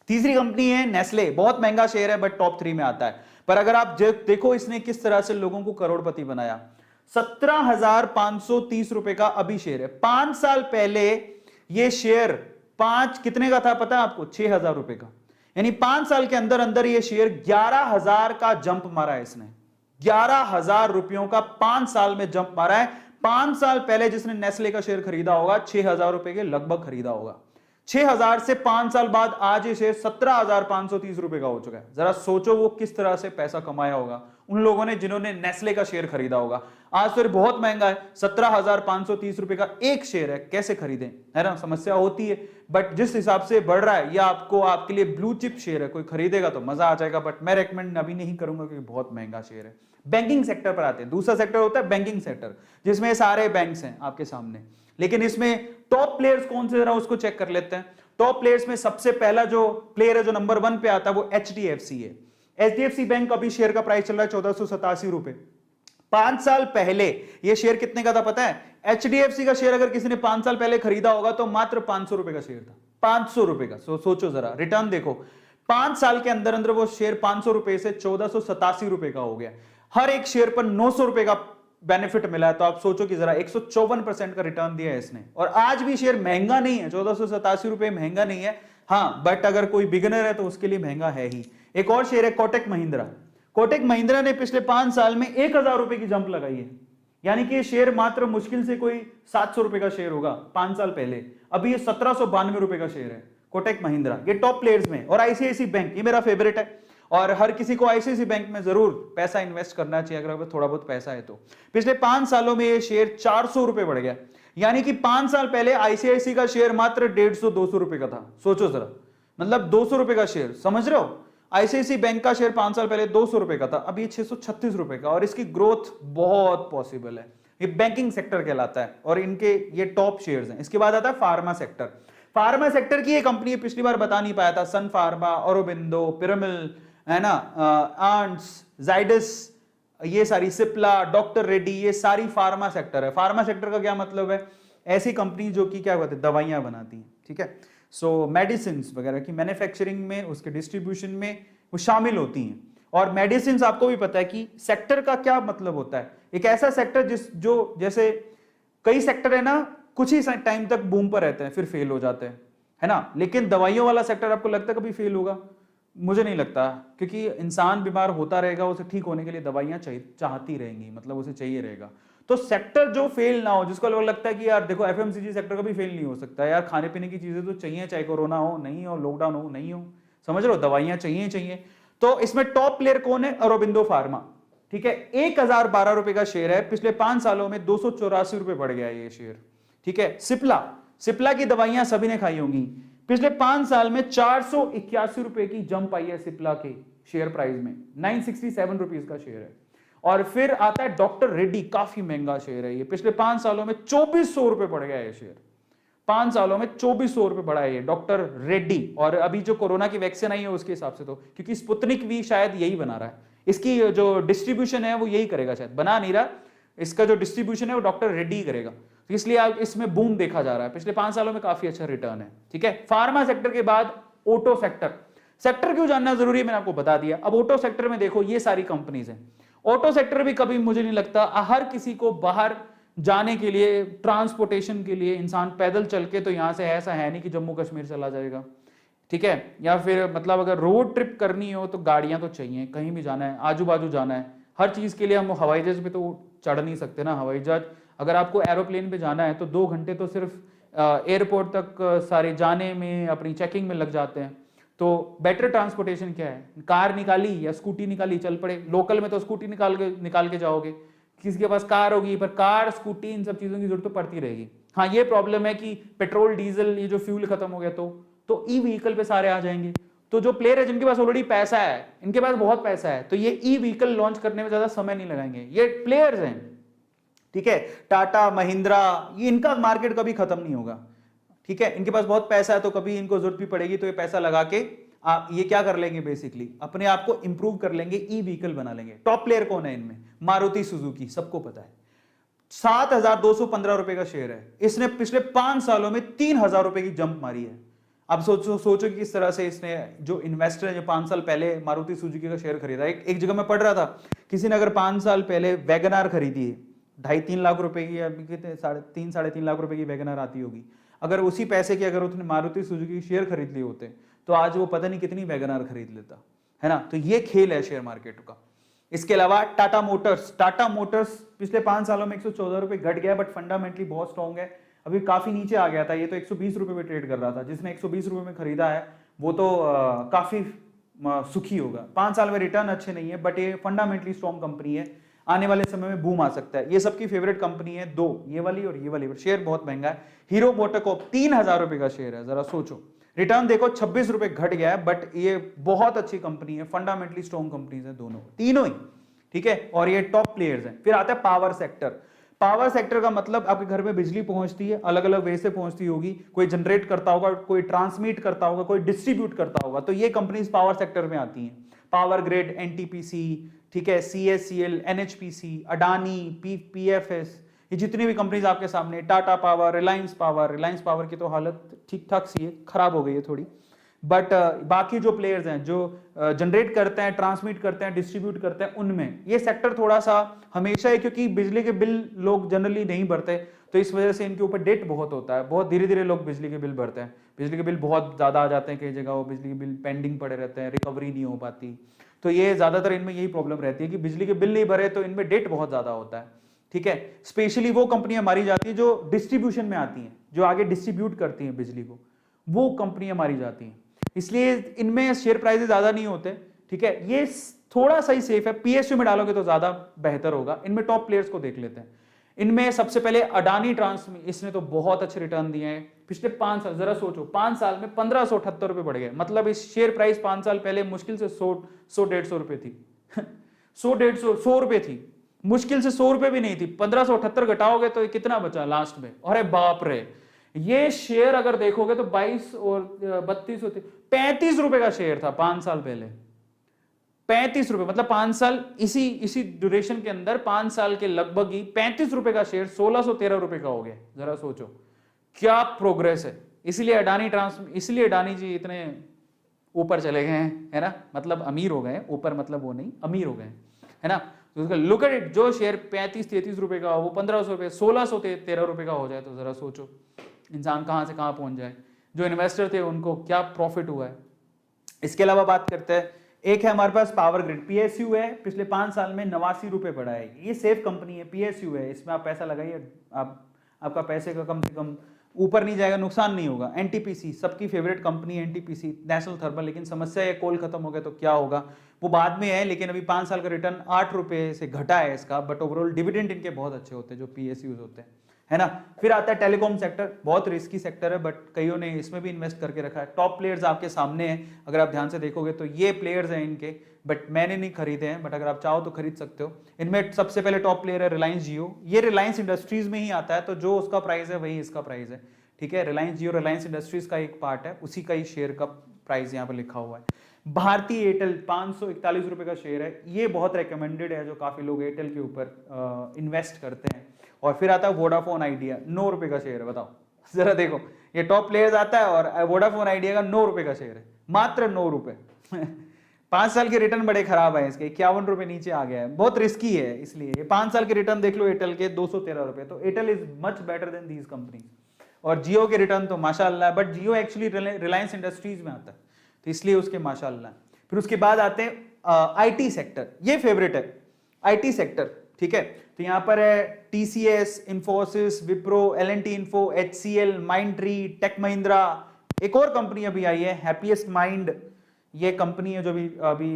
तीसरी कंपनी है नेस्ले, बहुत महंगा शेयर है बट टॉप 3 में आता है। पर अगर आप देखो इसने किस तरह से लोगों को करोड़पति बनाया। 17,530 रुपए का अभी शेयर है। 5 साल पहले ये शेयर 5 कितने का था पता है आपको, 6,000 रुपए का। यानी 5 साल के अंदर अंदर ये शेयर 11,000 का जंप मारा है इसने। 11,000 रुपयों का 5 साल में जंप मारा है। 5 साल पहले जिसने नेस्ले का शेयर खरीदा होगा 6,000 रुपए के लगभग खरीदा होगा। 6,000 से 5 साल बाद आज ये शेयर 17,530 रुपए का हो चुका है। जरा सोचो वो किस तरह से पैसा कमाया होगा उन लोगों ने जिन्होंने नेस्ले का शेयर खरीदा होगा। आज तो बहुत महंगा है, 17,530 रुपए का एक शेयर है, कैसे खरीदें, है ना, समस्या होती है। बट जिस हिसाब से बढ़ रहा है, या आपको आपके लिए ब्लू चिप शेयर है, कोई खरीदेगा तो मजा आ जाएगा, बट मैं रेकमेंड अभी नहीं करूंगा क्योंकि बहुत महंगा शेयर है। बैंकिंग सेक्टर पर आते हैं। दूसरा सेक्टर होता है बैंकिंग सेक्टर, जिसमें सारे बैंक्स हैं आपके सामने। लेकिन इसमें टॉप प्लेयर्स कौन से, जरा उसको चेक कर लेते हैं। टॉप प्लेयर्स में सबसे पहला जो प्लेयर है, जो नंबर 1 पे आता है, वो एचडीएफसी है। एचडीएफसी बैंक अभी शेयर का प्राइस चल रहा है 1487 रुपए। 5 साल पहले ये शेयर कितने का था पता है? एचडीएफसी का शेयर अगर किसी ने 5 साल पहले खरीदा होगा तो मात्र 500 रुपए का शेयर था। 500 रुपए का। सोचो जरा, रिटर्न देखो। 5 साल के अंदर अंदर वो शेयर 500 रुपए से 1487 रुपए का हो गया। हर एक शेयर पर 900 रुपए का बेनिफिट मिला है। तो आप सोचो कि जरा 154% का रिटर्न दिया है इसने। और आज भी शेयर महंगा नहीं है, 1487 रुपए महंगा नहीं है, हाँ, बट अगर कोई बिगिनर है तो उसके लिए महंगा है ही। एक और शेयर है कोटक महिंद्रा। कोटक महिंद्रा ने पिछले 5 साल में 1,000 रुपए की जंप लगाई है। यानी कि ये शेयर मात्र मुश्किल से कोई 700 रुपए का शेयर होगा 5 साल पहले, अभी ये 1792 रुपए का शेयर है कोटक महिंद्रा। ये टॉप प्लेयर्स में। और आईसीआईसीआई बैंक, ये मेरा फेवरेट है और हर किसी को आईसीआईसीआई बैंक में जरूर पैसा इन्वेस्ट करना चाहिए अगर थोड़ा बहुत पैसा है तो। पिछले 5 सालों में ये शेयर 400 रुपए बढ़ गया। यानी कि 5 साल पहले आईसीआईसीआई का शेयर मात्र 150-200 रुपए का था। सोचो जरा, मतलब 200 रुपए का शेयर, समझ रहे हो। आईसीआईसीआई बैंक का शेयर 5 साल पहले 200 रुपए का था, अब ये 636 रुपए का। और इसकी ग्रोथ बहुत पॉसिबल है। ये बैंकिंग सेक्टर कहलाता है और इनके ये टॉप शेयर्स हैं। इसके बाद आता है फार्मा सेक्टर। फार्मा सेक्टर की ये कंपनी पिछली बार बता नहीं पाया था, सन फार्मा, औरोबिंदो, पिरामिल, है ना, आंट्स, जाइडस, ये सारी, सिप्ला, डॉक्टर रेड्डी, ये सारी फार्मा सेक्टर है। फार्मा सेक्टर का क्या मतलब है? ऐसी कंपनी जो कि क्या कहते हैं, दवाइयां बनाती हैं, ठीक है। सो मेडिसिन वगैरह की मैन्युफैक्चरिंग में, उसके डिस्ट्रीब्यूशन में वो शामिल होती हैं। और मेडिसिन आपको भी पता है कि सेक्टर का क्या मतलब होता है। एक ऐसा सेक्टर जो जैसे कई सेक्टर है ना, कुछ ही टाइम तक बूम पर रहते हैं फिर फेल हो जाते हैं, है ना। लेकिन दवाइयों वाला सेक्टर आपको लगता है कभी फेल होगा? मुझे नहीं लगता, क्योंकि इंसान बीमार होता रहेगा, उसे ठीक होने के लिए दवाइयां चाहती रहेंगी, मतलब उसे चाहिए रहेगा। तो सेक्टर जो फेल ना हो, जिसको लगता है कि यार देखो एफएमसीजी सेक्टर कभी फेल नहीं हो सकता यार, खाने पीने की चीजें तो चाहिए, चाहे कोरोना हो नहीं हो, लॉकडाउन हो नहीं हो, समझ रहे हो, दवाइयां चाहिए चाहिए। तो इसमें टॉप प्लेयर कौन है? अरोबिंदो फार्मा। ठीक है, 1012 रुपए का शेयर है, पिछले 5 सालों में 284 रुपए बढ़ गया ये शेयर। ठीक है, सिप्ला, सिप्ला की दवाइयां सभी ने खाई होंगी, पिछले 5 साल में 481 रुपए की जंप आई है सिप्ला के शेयर प्राइस में, 967 रुपीज का शेयर है। और फिर आता है डॉक्टर रेड्डी, काफी महंगा शेयर है ये, पिछले 5 सालों में 2400 रुपए बढ़ गया है शेयर, 5 सालों में 2400 रुपए बढ़ा है ये डॉक्टर रेड्डी। और अभी जो कोरोना की वैक्सीन आई है उसके हिसाब से तो, क्योंकि स्पुतनिक भी शायद यही बना रहा है, इसकी जो डिस्ट्रीब्यूशन है वो यही करेगा, शायद बना नहीं रहा, इसका जो डिस्ट्रीब्यूशन है वो डॉक्टर रेड्डी करेगा, तो इसलिए आप इसमें बूम देखा जा रहा है, पिछले 5 सालों में काफी अच्छा रिटर्न है। ठीक है, फार्मा सेक्टर के बाद ऑटो सेक्टर। सेक्टर क्यों जानना जरूरी है मैंने आपको बता दिया। अब ऑटो सेक्टर में देखो ये सारी कंपनीज हैं, ऑटो सेक्टर भी कभी मुझे नहीं लगता हर किसी को बाहर जाने के लिए, ट्रांसपोर्टेशन के लिए इंसान पैदल चल के तो यहां से ऐसा है नहीं कि जम्मू कश्मीर चला जाएगा। ठीक है, या फिर मतलब अगर रोड ट्रिप करनी हो तो गाड़ियां तो चाहिए, कहीं भी जाना है, आजू बाजू जाना है, हर चीज के लिए हम हवाई जहाज पे तो चढ़ नहीं सकते ना। हवाई जहाज अगर आपको एरोप्लेन पे जाना है तो 2 घंटे तो सिर्फ एयरपोर्ट तक सारे जाने में, अपनी चेकिंग में लग जाते हैं। तो बेटर ट्रांसपोर्टेशन क्या है? कार निकाली या स्कूटी निकाली, चल पड़े। लोकल में तो स्कूटी निकाल के जाओगे, किसी के पास कार होगी, पर कार स्कूटी इन सब चीजों की जरूरत तो पड़ती रहेगी। हाँ, ये प्रॉब्लम है कि पेट्रोल डीजल ये जो फ्यूल खत्म हो गया तो ई व्हीकल पे सारे आ जाएंगे। तो जो प्लेयर है जिनके पास ऑलरेडी पैसा है, इनके पास बहुत पैसा है, तो ये ई व्हीकल लॉन्च करने में ज्यादा समय नहीं लगाएंगे, ये प्लेयर्स हैं। ठीक है, टाटा महिंद्रा, ये इनका मार्केट कभी खत्म नहीं होगा। ठीक है, इनके पास बहुत पैसा है, तो कभी इनको जरूरत भी पड़ेगी तो ये पैसा लगा के आप ये क्या कर लेंगे, बेसिकली अपने आप को इंप्रूव कर लेंगे, ई व्हीकल बना लेंगे। टॉप प्लेयर कौन है इनमें? मारुति सुजुकी, सबको पता है, 7215 रुपए का शेयर है, इसने पिछले 5 सालों में 3000 रुपए की जंप मारी है। अब सोचो कि किस तरह से इसने, जो इन्वेस्टर है जो 5 साल पहले मारुति सुजुकी का शेयर खरीदा, एक जगह मैं पढ़ रहा था, किसी ने अगर 5 साल पहले वैगनार खरीदी है 2.5-3 लाख रुपए की, अभी कितने 3-3.5 लाख रुपए की वैगनार आती होगी, अगर उसी पैसे की अगर उसने मारुति सुजुकी शेयर खरीद लिए होते तो आज वो पता नहीं कितनी वैगनार खरीद लेता, है ना। तो ये खेल है शेयर मार्केट का। इसके अलावा टाटा मोटर्स पिछले 5 सालों में 114 रुपए घट गया, बट फंडामेंटली बहुत स्ट्रॉन्ग है, अभी काफी नीचे आ गया था, ये तो 120 रुपए में ट्रेड कर रहा था, जिसने 120 रुपए में खरीदा है वो तो काफी सुखी होगा। 5 साल में रिटर्न अच्छे नहीं है, बट ये फंडामेंटली स्ट्रॉन्ग कंपनी है, आने वाले समय में बूम आ सकता है। ये सबकी फेवरेट कंपनी है, 2 ये वाली और ये वाली, शेयर बहुत महंगा है। हीरो मोटोकॉर्प 3000 रुपए का शेयर है, जरा सोचो, रिटर्न देखो 26 रुपए घट गया है, बट ये बहुत अच्छी कंपनी है, फंडामेंटली स्ट्रॉन्ग कंपनीज है दोनों, तीनों ही। ठीक है, और ये टॉप प्लेयर्स हैं। फिर आता है पावर सेक्टर। पावर सेक्टर का मतलब आपके घर में बिजली पहुंचती है, अलग अलग वे से पहुंचती होगी, कोई जनरेट करता होगा, कोई ट्रांसमिट करता होगा, कोई डिस्ट्रीब्यूट करता होगा, तो ये कंपनीज पावर सेक्टर में आती हैं। पावर ग्रिड, एनटीपीसी, ठीक है, सीएससीएल, एनएचपीसी, अडानी, पीएफएस, ये जितनी भी कंपनीज आपके सामने, टाटा पावर, रिलायंस पावर की तो हालत ठीक ठाक सी है, खराब हो गई है थोड़ी, बट बाकी जो प्लेयर्स हैं जो जनरेट करते हैं, ट्रांसमिट करते हैं, डिस्ट्रीब्यूट करते हैं, उनमें ये सेक्टर थोड़ा सा हमेशा है, क्योंकि बिजली के बिल लोग जनरली नहीं भरते, तो इस वजह से इनके ऊपर डेट बहुत होता है, बहुत धीरे धीरे लोग बिजली के बिल भरते हैं, बिजली के बिल बहुत ज्यादा आ जाते हैं, कई जगह वो बिजली के बिल पेंडिंग पड़े रहते हैं, रिकवरी नहीं हो पाती, तो ये ज्यादातर इनमें यही प्रॉब्लम रहती है कि बिजली के बिल नहीं भरे तो इनमें डेट बहुत ज्यादा होता है। ठीक है, स्पेशली वो कंपनियां मारी जाती है जो डिस्ट्रीब्यूशन में आती हैं, जो आगे डिस्ट्रीब्यूट करती हैं बिजली को, वो कंपनियां मारी जाती हैं, इसलिए इनमें शेयर प्राइसेस ज्यादा नहीं होते। ठीक है, ये थोड़ा सा ही सेफ है, पीएसयू में डालोगे तो ज्यादा बेहतर होगा। इनमें टॉप प्लेयर्स को देख लेते हैं। इनमें सबसे पहले अडानी ट्रांसमिशन, इसने तो बहुत अच्छे रिटर्न दिए हैं पिछले 5 साल, जरा सोचो 5 साल में 1578 रुपए बढ़ गए, मतलब इस शेयर प्राइस 5 साल पहले मुश्किल से 100-150 रुपए थी 100-150 रुपए थी, मुश्किल से 100 रुपए भी नहीं थी, 1578 घटाओगे तो कितना बचा लास्ट में, अरे बाप रे, ये शेयर अगर देखोगे तो 22 और 32 होते, 35 रुपए का शेयर था 5 साल पहले, 35 रुपए, मतलब 5 साल इसी ड्यूरेशन के अंदर 5 साल के लगभग ही 35 रुपए का शेयर 1613 रुपए का हो गया, जरा सोचो क्या प्रोग्रेस है। इसलिए अडानी जी इतने ऊपर चले गए हैं, है ना, मतलब अमीर हो गए, ऊपर मतलब वो नहीं, अमीर हो गए, है ना। लुक एट इट, जो शेयर 35-33 रुपए का हो वो 1500 रुपए 1613 रुपए का हो जाए, तो जरा सोचो इंसान कहां से कहां पहुंच जाए। जो इन्वेस्टर थे उनको क्या प्रॉफिट हुआ है। इसके अलावा बात करते हैं एक है हमारे पास पावर ग्रिड, पीएसयू है, पिछले 5 साल में 89 रुपए बढ़ा है। ये सेफ कंपनी है, पीएसयू है, इसमें आप पैसा लगाइए, आपका पैसे का कम से कम ऊपर नहीं जाएगा, नुकसान नहीं होगा। एनटीपीसी सबकी फेवरेट कंपनी है, एनटीपीसी नेशनल थर्मल, लेकिन समस्या है कोल खत्म हो गया तो क्या होगा वो बाद में है, लेकिन अभी 5 साल का रिटर्न 8 रुपए से घटा है इसका, बट ओवरऑल डिविडेंड इनके बहुत अच्छे होते हैं जो पीएसयूज होते हैं, है ना। फिर आता है टेलीकॉम सेक्टर, बहुत रिस्की सेक्टर है, बट कईयों ने इसमें भी इन्वेस्ट करके रखा है। टॉप प्लेयर्स आपके सामने हैं, अगर आप ध्यान से देखोगे तो ये प्लेयर्स हैं इनके, बट मैंने नहीं खरीदे हैं, बट अगर आप चाहो तो खरीद सकते हो। इनमें सबसे पहले टॉप प्लेयर है रिलायंस जियो, ये रिलायंस इंडस्ट्रीज में ही आता है, तो जो उसका प्राइस है वही इसका प्राइस है, ठीक है। रिलायंस जियो रिलायंस इंडस्ट्रीज का एक पार्ट है, उसी का ही शेयर का प्राइस यहाँ पर लिखा हुआ है। भारतीय एयरटेल 541 रुपए का शेयर है, ये बहुत रिकमेंडेड है, जो काफी लोग एयरटेल के ऊपर इन्वेस्ट करते हैं। और फिर आता है वोडाफोन आइडिया, 9 रुपए का शेयर है, बताओ जरा देखो, ये टॉप प्लेयर्स आता है और वोडाफोन आइडिया का 9 रुपए का शेयर है, मात्र 9 रुपए 5 साल के रिटर्न बड़े खराब है इसके, 51 रुपए नीचे आ गया है, बहुत रिस्की है, इसलिए ये 5 साल के रिटर्न देख लो एयरटेल के 213 रुपए, तो Airtel is much better than these companies. और जियो के रिटर्न तो माशाअल्लाह, but Jio actually Reliance industries में आता है, तो इसलिए उसके माशाअल्लाह। फिर उसके बाद आते हैं आईटी सेक्टर, ये फेवरेट है आईटी सेक्टर, ठीक है। तो यहां पर है TCS, Infosys, Wipro, L and T Info, HCL, Mindtree, Tech Mahindra, एक और कंपनी अभी आई है हैप्पीएस्ट माइंड, ये कंपनी है जो अभी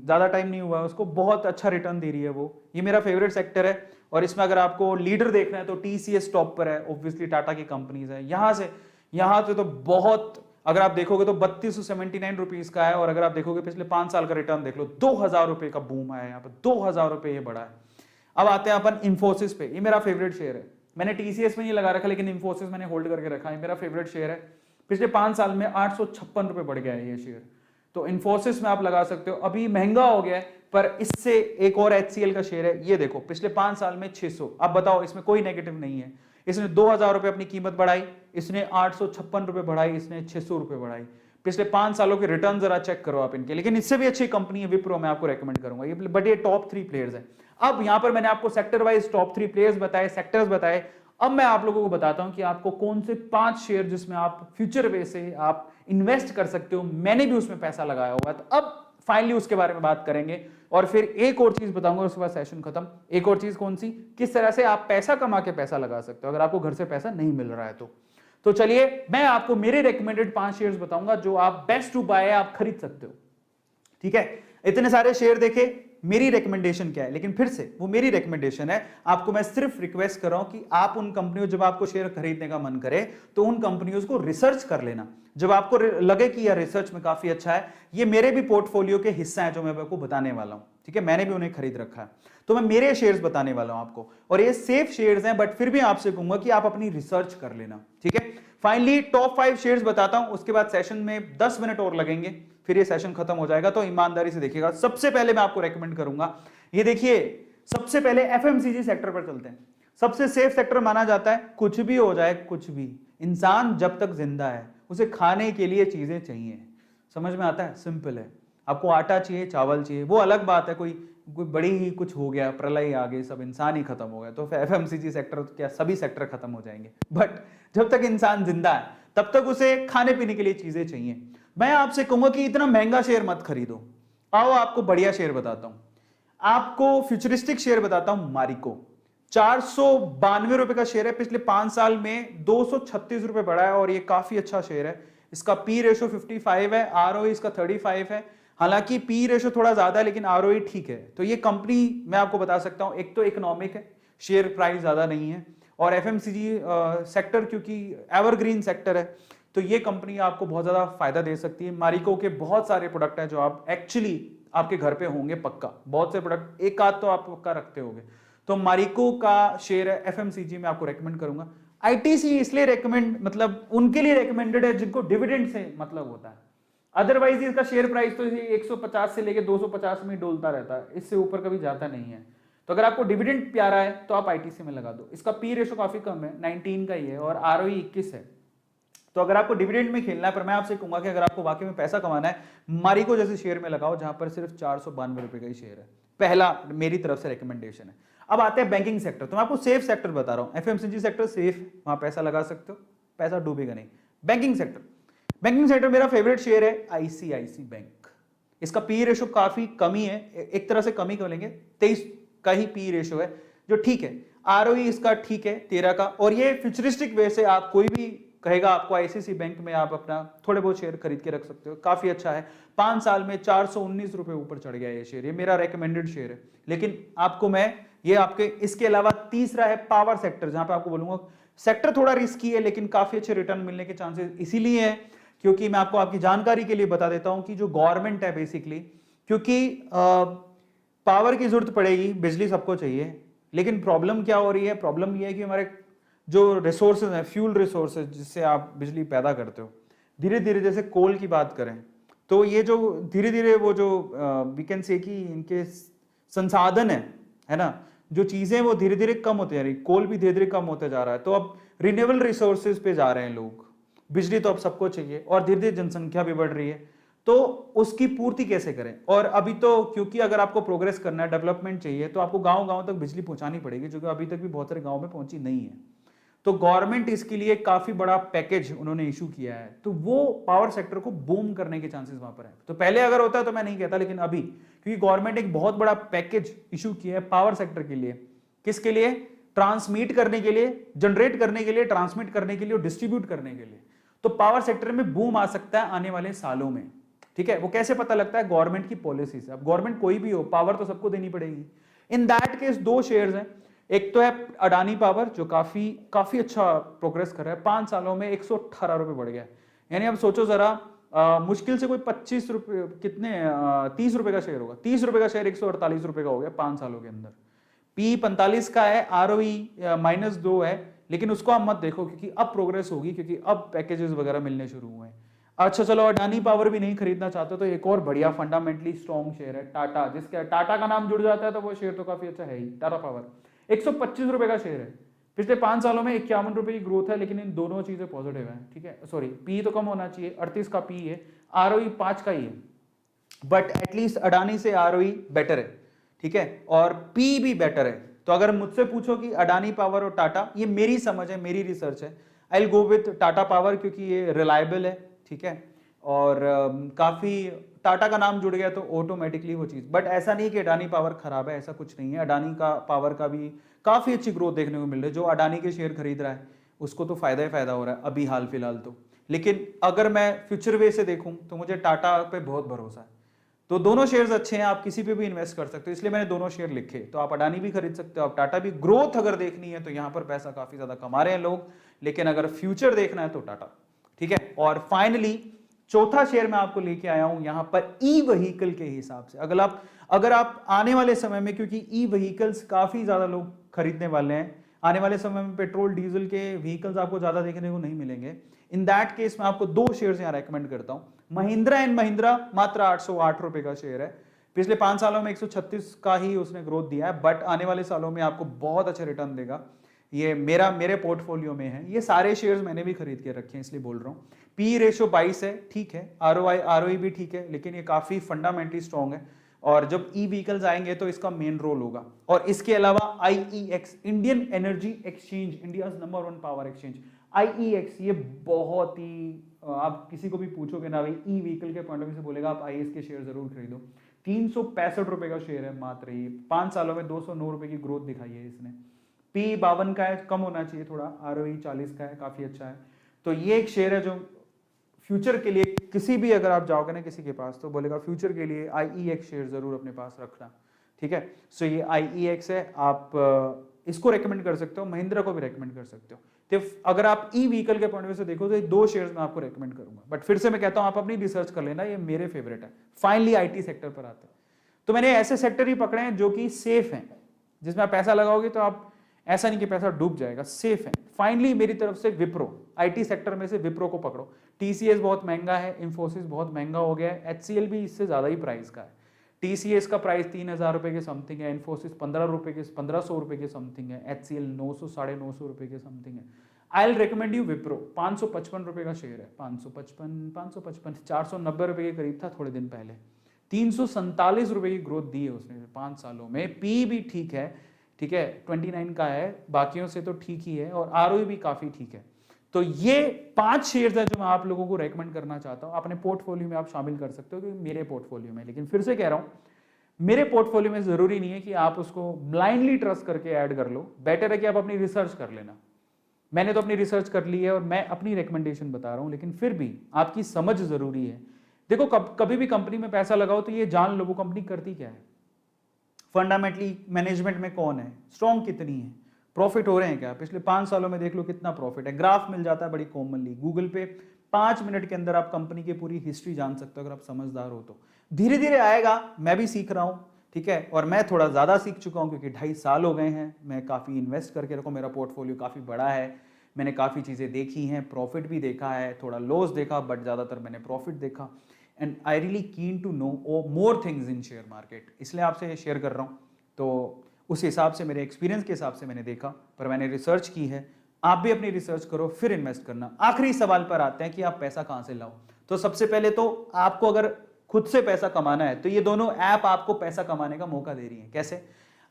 ज्यादा टाइम नहीं हुआ उसको, बहुत अच्छा रिटर्न दे रही है वो, ये मेरा फेवरेट सेक्टर है। और इसमें अगर आपको लीडर देखना है तो टीसीएस टॉप पर है, ऑब्वियसली टाटा की कंपनीज है। यहां से तो बहुत, अगर आप देखोगे तो 3279 रुपीज का है, और अगर आप देखोगे पिछले 5 साल का रिटर्न देख लो, 2000 रुपए का बूम आया यहाँ पर, 2000 रुपए ये बढ़ा है। अब आते हैं अपन इंफोसिस पे, ये मेरा फेवरेट शेयर है, मैंने टीसीएस में नहीं लगा रखा, लेकिन इंफोसिस मैंने होल्ड करके रखा है, मेरा फेवरेट शेयर है। पिछले 5 साल में 856 रुपए बढ़ गया है ये शेयर, तो इंफोसिस में आप लगा सकते हो। अभी महंगा हो गया है, पर इससे एक और एचसीएल का शेयर है, ये देखो पिछले 5 साल में 600, अब बताओ इसमें कोई नेगेटिव नहीं है। इसने 2000 रुपए अपनी कीमत बढ़ाई, इसने 856 रुपए बढ़ाई, इसने 600 रुपए बढ़ाई। पिछले 5 सालों के रिटर्न जरा चेक करो आप इनके, लेकिन इससे भी अच्छी कंपनी है विप्रो, मैं आपको रेकमेंड करूंगा ये, बट ये टॉप 3 प्लेयर्स है। अब यहां पर मैंने आपको सेक्टर वाइज टॉप 3 प्लेयर्स बताए, सेक्टर्स बताए। अब मैं आप लोगों को बताता हूं कि आपको कौन से 5 शेयर जिसमें आप फ्यूचर वे से आप इन्वेस्ट कर सकते हो, मैंने भी उसमें पैसा लगाया हुआ है। तो अब फाइनली उसके बारे में बात करेंगे, और फिर एक और चीज बताऊंगा, उसके बाद सेशन खत्म। एक और चीज कौन सी, किस तरह से आप पैसा कमा के पैसा लगा सकते हो अगर आपको घर से पैसा नहीं मिल रहा है तो चलिए मैं आपको मेरे रेकमेंडेड 5 शेयर्स बताऊंगा जो आप बेस्ट टू बाय आप खरीद सकते हो, ठीक है। इतने सारे शेयर देखे, मेरी रिकमेंडेशन क्या है, लेकिन फिर से वो मेरी रिकमेंडेशन है, आपको मैं सिर्फ रिक्वेस्ट कर रहा हूं कि आप उन कंपनियों, जब आपको शेयर खरीदने का मन करे तो उन कंपनियों को रिसर्च कर लेना, जब आपको लगे कि यह रिसर्च में काफी अच्छा है। ये मेरे भी पोर्टफोलियो के हिस्सा है जो मैं आपको बताने वाला हूं, ठीक है, मैंने भी उन्हें खरीद रखा है, तो मैं मेरे शेयर्स बताने वाला हूं आपको, और ये सेफ शेयर्स हैं, बट फिर भी आपसे कहूंगा कि आप अपनी रिसर्च कर लेना, ठीक है। फाइनली टॉप 5 शेयर्स बताता हूं, उसके बाद सेशन में 10 मिनट और लगेंगे, फिर ये सेशन खत्म हो जाएगा, तो ईमानदारी से देखिएगा। सबसे पहले मैं आपको रेकमेंड करूंगा, ये देखिए, सबसे पहले एफएमसीजी सेक्टर पर चलते हैं। सबसे सेफ सेक्टर माना जाता है, कुछ भी हो जाए, कुछ भी, इंसान जब तक जिंदा है उसे खाने के लिए चीजें चाहिए, समझ में आता है, सिंपल है। आपको आटा चाहिए, चावल चाहिए, वो अलग बात है, कोई बड़ी ही कुछ हो गया, प्रलय आ गई, सब इंसान ही खत्म हो गया, तो एफएमसीजी सेक्टर तो क्या सभी सेक्टर खत्म हो जाएंगे, बट जब तक इंसान जिंदा है तब तक उसे खाने पीने के लिए चीजें चाहिए। मैं आपसे कहूंगा कि इतना महंगा शेयर मत खरीदो, आओ आपको बढ़िया शेयर बताता हूं, आपको फ्यूचरिस्टिक शेयर बताता हूं। मारिको 492 रुपए का शेयर है, पिछले 5 साल में 236 रुपए बढ़ा है, और ये काफी अच्छा शेयर है। इसका पी रेशो 55 है, आरओई इसका 35 है, हालांकि पी रेशो थोड़ा ज्यादा है लेकिन आरओई ठीक है। तो ये कंपनी मैं आपको बता सकता हूं, एक तो इकोनॉमिक है, शेयर प्राइस ज्यादा नहीं है, और एफएमसीजी सेक्टर क्योंकि एवरग्रीन सेक्टर है, तो ये कंपनी आपको बहुत ज्यादा फायदा दे सकती है। मारिको के बहुत सारे प्रोडक्ट हैं जो आप एक्चुअली आपके घर पे होंगे पक्का, बहुत से प्रोडक्ट, एक आध तो आप पक्का रखते होंगे, तो मारिको का शेयर है, एफएमसीजी में आपको रेकमेंड करूंगा। आईटीसी इसलिए रेकमेंड, मतलब उनके लिए रेकमेंडेड है जिनको डिविडेंड से मतलब होता है, अदरवाइज इसका शेयर प्राइस तो 150 से लेके 250 में डोलता रहता है, इससे ऊपर कभी जाता नहीं है। तो अगर आपको डिविडेंड प्यारा है तो आप आईटीसी में लगा दो। इसका पी रेशो काफी कम है, 19 का ही है, और आरओई 21 है। तो अगर आपको डिविडेंड में खेलना है, पर मैं आपसे कहूंगा कि अगर आपको वाकई में पैसा कमाना है, मारिको जैसे शेयर में लगाओ जहां पर सिर्फ 492 रुपए का ही शेयर है। पहला मेरी तरफ से रिकमेंडेशन है। अब आते हैं बैंकिंग सेक्टर, तो मैं आपको सेफ सेक्टर बता रहा हूं, एफएमसीजी सेक्टर सेफ, वहां पैसा लगा सकते हो, पैसा डूबेगा नहीं। बैंकिंग सेक्टर, बैंकिंग सेक्टर मेरा फेवरेट शेयर है आईसीआईसी बैंक। इसका पी रेशो काफी कमी है, एक तरह से कमी बोलेंगे, 23 का ही पी रेशो है जो ठीक है। आरओई इसका ठीक है 13 का, और ये फ्यूचरिस्टिक वे से आप कोई भी कहेगा आपको आईसीसी बैंक में आप अपना थोड़े बहुत शेयर खरीद के रख सकते हो, काफी अच्छा है। 5 साल में 419 रुपए ऊपर चढ़ गया ये शेयर, ये मेरा रेकमेंडेड शेयर है। लेकिन आपको मैं ये आपके इसके अलावा तीसरा है पावर सेक्टर, जहां पे आपको बोलूंगा सेक्टर थोड़ा रिस्की है लेकिन काफी अच्छे रिटर्न मिलने के चांसेस इसीलिए है क्योंकि मैं आपको आपकी जानकारी के लिए बता देता हूं कि जो गवर्नमेंट है बेसिकली, क्योंकि पावर की जरूरत पड़ेगी, बिजली सबको चाहिए, लेकिन प्रॉब्लम क्या हो रही है, प्रॉब्लम ये है कि हमारे जो रिसोर्सेज हैं, फ्यूल रिसोर्सेज जिससे आप बिजली पैदा करते हो, धीरे धीरे जैसे कोल की बात करें तो ये जो धीरे धीरे वो जो वी कैन से कि इनके संसाधन है ना, जो चीजें वो धीरे धीरे कम होते जा रही, कोल भी धीरे धीरे कम होते जा रहा है, तो अब रिन्यूएबल रिसोर्सेज पे जा रहे हैं लोग, बिजली तो अब सबको चाहिए और धीरे धीरे जनसंख्या भी बढ़ रही है, तो उसकी पूर्ति कैसे करें। और अभी तो क्योंकि अगर आपको प्रोग्रेस करना है, डेवलपमेंट चाहिए, तो आपको गांव गांव तक बिजली पहुंचानी पड़ेगी, जो कि अभी तक भी बहुत सारे गांव में पहुंची नहीं है। तो गवर्नमेंट इसके लिए काफी बड़ा पैकेज उन्होंने इशू किया है, तो वो पावर सेक्टर को बूम करने के चांसेस वहां पर है। तो पहले अगर होता तो मैं नहीं कहता, लेकिन अभी क्योंकि गवर्नमेंट एक बहुत बड़ा पैकेज इशू किया है पावर सेक्टर के लिए, किसके लिए, ट्रांसमिट करने के लिए, जनरेट करने के लिए, ट्रांसमिट करने के लिए और डिस्ट्रीब्यूट करने के लिए। तो पावर सेक्टर में बूम आ सकता है आने वाले सालों में, ठीक है। वो कैसे पता लगता है, गवर्नमेंट की पॉलिसी से। अब गवर्नमेंट कोई भी हो, पावर तो सबको देनी पड़ेगी। इन दैट केस दो शेयर्स हैं, एक तो है अडानी पावर जो काफी अच्छा प्रोग्रेस कर रहा है, 5 सालों में 118 रुपए बढ़ गया। यानी अब सोचो जरा, मुश्किल से कोई 25 रुपए कितने 30 रुपए का शेयर होगा, 30 रुपए का शेयर 148 रुपए का हो गया 5 सालों के अंदर। पी 45 का है, आरओई -2 है, लेकिन उसको आप मत देखो क्योंकि अब प्रोग्रेस होगी, क्योंकि अब पैकेजेस वगैरह मिलने शुरू हुए हैं। अच्छा चलो, अडानी पावर भी नहीं खरीदना चाहते तो एक और बढ़िया फंडामेंटली स्ट्रॉन्ग शेयर है टाटा, जिसका टाटा का नाम जुड़ जाता है तो वो शेयर तो काफी अच्छा है ही। टाटा पावर 125 रुपए का शेयर है, पिछले 5 सालों में 51 रुपए की ग्रोथ है, लेकिन इन दोनों चीजें पॉजिटिव है, ठीक है। सॉरी, पी तो कम होना चाहिए, 38 का पी है, आरओई 5 का ही है, बट एटलीस्ट अडानी से आरओई बेटर है, ठीक है, और पी भी बेटर है। तो अगर मुझसे पूछो कि अडानी पावर और टाटा, ये मेरी समझ है, मेरी रिसर्च है, I will go with Tata power क्योंकि ये रिलायबल है, ठीक है, और काफी टाटा का नाम जुड़ गया तो ऑटोमेटिकली वो चीज। बट ऐसा नहीं कि अडानी पावर खराब है, ऐसा कुछ नहीं है, अडानी का पावर का भी काफी अच्छी ग्रोथ देखने को मिल रही है। जो अडानी के शेयर खरीद रहा है उसको तो फायदा ही फायदा हो रहा है अभी हाल फिलहाल तो। लेकिन अगर मैं फ्यूचर वे से देखूं तो मुझे टाटा पे बहुत भरोसा है। तो दोनों शेयर्स अच्छे हैं, आप किसी पे भी इन्वेस्ट कर सकते हो, इसलिए मैंने दोनों शेयर लिखे। तो आप अडानी भी खरीद सकते हो, आप टाटा भी। ग्रोथ अगर देखनी है तो यहाँ पर पैसा काफी ज्यादा कमा रहे हैं लोग, लेकिन अगर फ्यूचर देखना है तो टाटा, ठीक है। और फाइनली चौथा शेयर मैं आपको लेके आया हूं यहां पर ई व्हीकल के हिसाब से। अगर आप आने वाले समय में, क्योंकि ई व्हीकल्स काफी ज्यादा लोग खरीदने वाले हैं, आने वाले समय में पेट्रोल डीजल के व्हीकल्स आपको ज्यादा देखने को नहीं मिलेंगे। इन दैट केस मैं आपको 2 शेयर्स यहां रेकमेंड करता हूं। महिंद्रा एंड महिंद्रा मात्र 808 रुपए का शेयर है, पिछले 5 सालों में 136 का ही उसने ग्रोथ दिया है, बट आने वाले सालों में आपको बहुत अच्छा रिटर्न देगा। ये मेरे पोर्टफोलियो में है, ये सारे शेयर्स मैंने भी खरीद के रखे हैं, इसलिए बोल रहा हूँ। पी रेशो 22 है, ठीक है, आरओई भी ठीक है, लेकिन ये काफी फंडामेंटली स्ट्रॉन्ग है, और जब ई व्हीकल्स आएंगे तो इसका मेन रोल होगा। और इसके अलावा IEX, Indian energy exchange, India number 1 power exchange, IEX, ये बहुत ही, आप किसी को भी पूछोगे ना भाई ई व्हीकल के पॉइंट ऑफ व्यू से, बोलेगा आप आईईएक्स के शेयर जरूर खरीदो। 365 रुपए का शेयर है मात्र, ये 5 सालों में 209 रुपए की ग्रोथ दिखाई है इसने। पी 52 का है, कम होना चाहिए थोड़ा, आरओई 40 का है, काफी अच्छा है। तो ये एक शेयर है जो फ्यूचर के लिए, किसी भी अगर आप जाओगे ना किसी के पास तो बोलेगा फ्यूचर के लिए आईईएक्स शेयर जरूर अपने पास रखना, ठीक है। सो ये आईईएक्स है, आप इसको रेकमेंड कर सकते हो, महिंद्रा को भी रेकमेंड कर सकते हो। तो अगर आप ई व्हीकल के पॉइंट ऑफ व्यू से देखो तो ये 2 शेयर्स मैं आपको रेकमेंड करूंगा, बट फिर से मैं कहता हूं आप अपनी रिसर्च कर लेना, ये मेरे फेवरेट है। फाइनली आईटी सेक्टर पर आते हैं, तो मैंने ऐसे सेक्टर ही पकड़े हैं जो कि सेफ हैं, जिसमें आप पैसा लगाओगे तो आप ऐसा नहीं कि पैसा डूब जाएगा, सेफ है। फाइनली मेरी तरफ से विप्रो, आईटी सेक्टर में से विप्रो को पकड़ो। टीसीएस बहुत महंगा है, इंफोसिस बहुत महंगा हो गया है, एचसीएल भी इससे ज्यादा ही प्राइस का है। टीसीएस का प्राइस 3000 रुपए के समथिंग है, इंफोसिस 1500 रुपए के समथिंग है, एचसीएल 900 950 रुपए के समथिंग है। I will recommend you Wipro, 555 रुपए का शेयर है, 555 490 रुपए के करीब था थोड़े दिन पहले, 347 रुपए की ग्रोथ दी है उसने 5 सालों में। पी भी ठीक है, 29 का है, बाकियों से तो ठीक ही है, और आरओई भी काफी ठीक है। तो ये 5 शेयर्स है जो मैं आप लोगों को रेकमेंड करना चाहता हूं, अपने पोर्टफोलियो में आप शामिल कर सकते हो, क्योंकि मेरे पोर्टफोलियो में, लेकिन फिर से कह रहा हूं, मेरे पोर्टफोलियो में जरूरी नहीं है कि आप उसको ब्लाइंडली ट्रस्ट करके ऐड कर लो, बेटर है कि आप अपनी रिसर्च कर लेना। मैंने तो अपनी रिसर्च कर ली है और मैं अपनी रिकमेंडेशन बता रहा हूं, लेकिन फिर भी आपकी समझ जरूरी है। देखो कभी भी कंपनी में पैसा लगाओ तो ये जान लो वो कंपनी करती क्या है, फंडामेंटली मैनेजमेंट में कौन है, स्ट्रॉन्ग कितनी है, प्रॉफिट हो रहे हैं क्या, पिछले 5 सालों में देख लो कितना प्रॉफिट है, ग्राफ मिल जाता है बड़ी कॉमनली गूगल पे, 5 मिनट के अंदर आप कंपनी की पूरी हिस्ट्री जान सकते हो अगर आप समझदार हो तो। धीरे धीरे आएगा, मैं भी सीख रहा हूं, ठीक है, और मैं थोड़ा ज्यादा सीख चुका हूं क्योंकि 2.5 साल हो गए हैं, मैं काफी इन्वेस्ट करके रखो, मेरा पोर्टफोलियो काफी बड़ा है, मैंने काफी चीजें देखी हैं, प्रॉफिट भी देखा है, थोड़ा लॉस देखा, बट ज्यादातर मैंने प्रॉफिट देखा, and I really keen to know more things in share market, इसलिए आपसे शेयर कर रहा हूं। तो उस हिसाब से, मेरे एक्सपीरियंस के हिसाब से मैंने देखा, पर मैंने रिसर्च की है, आप भी अपनी रिसर्च करो फिर इन्वेस्ट करना। आखिरी सवाल पर आते हैं कि आप पैसा कहां से लाओ। तो सबसे पहले तो आपको अगर खुद से पैसा कमाना है तो ये दोनों ऐप आपको पैसा कमाने का मौका दे रही है। कैसे?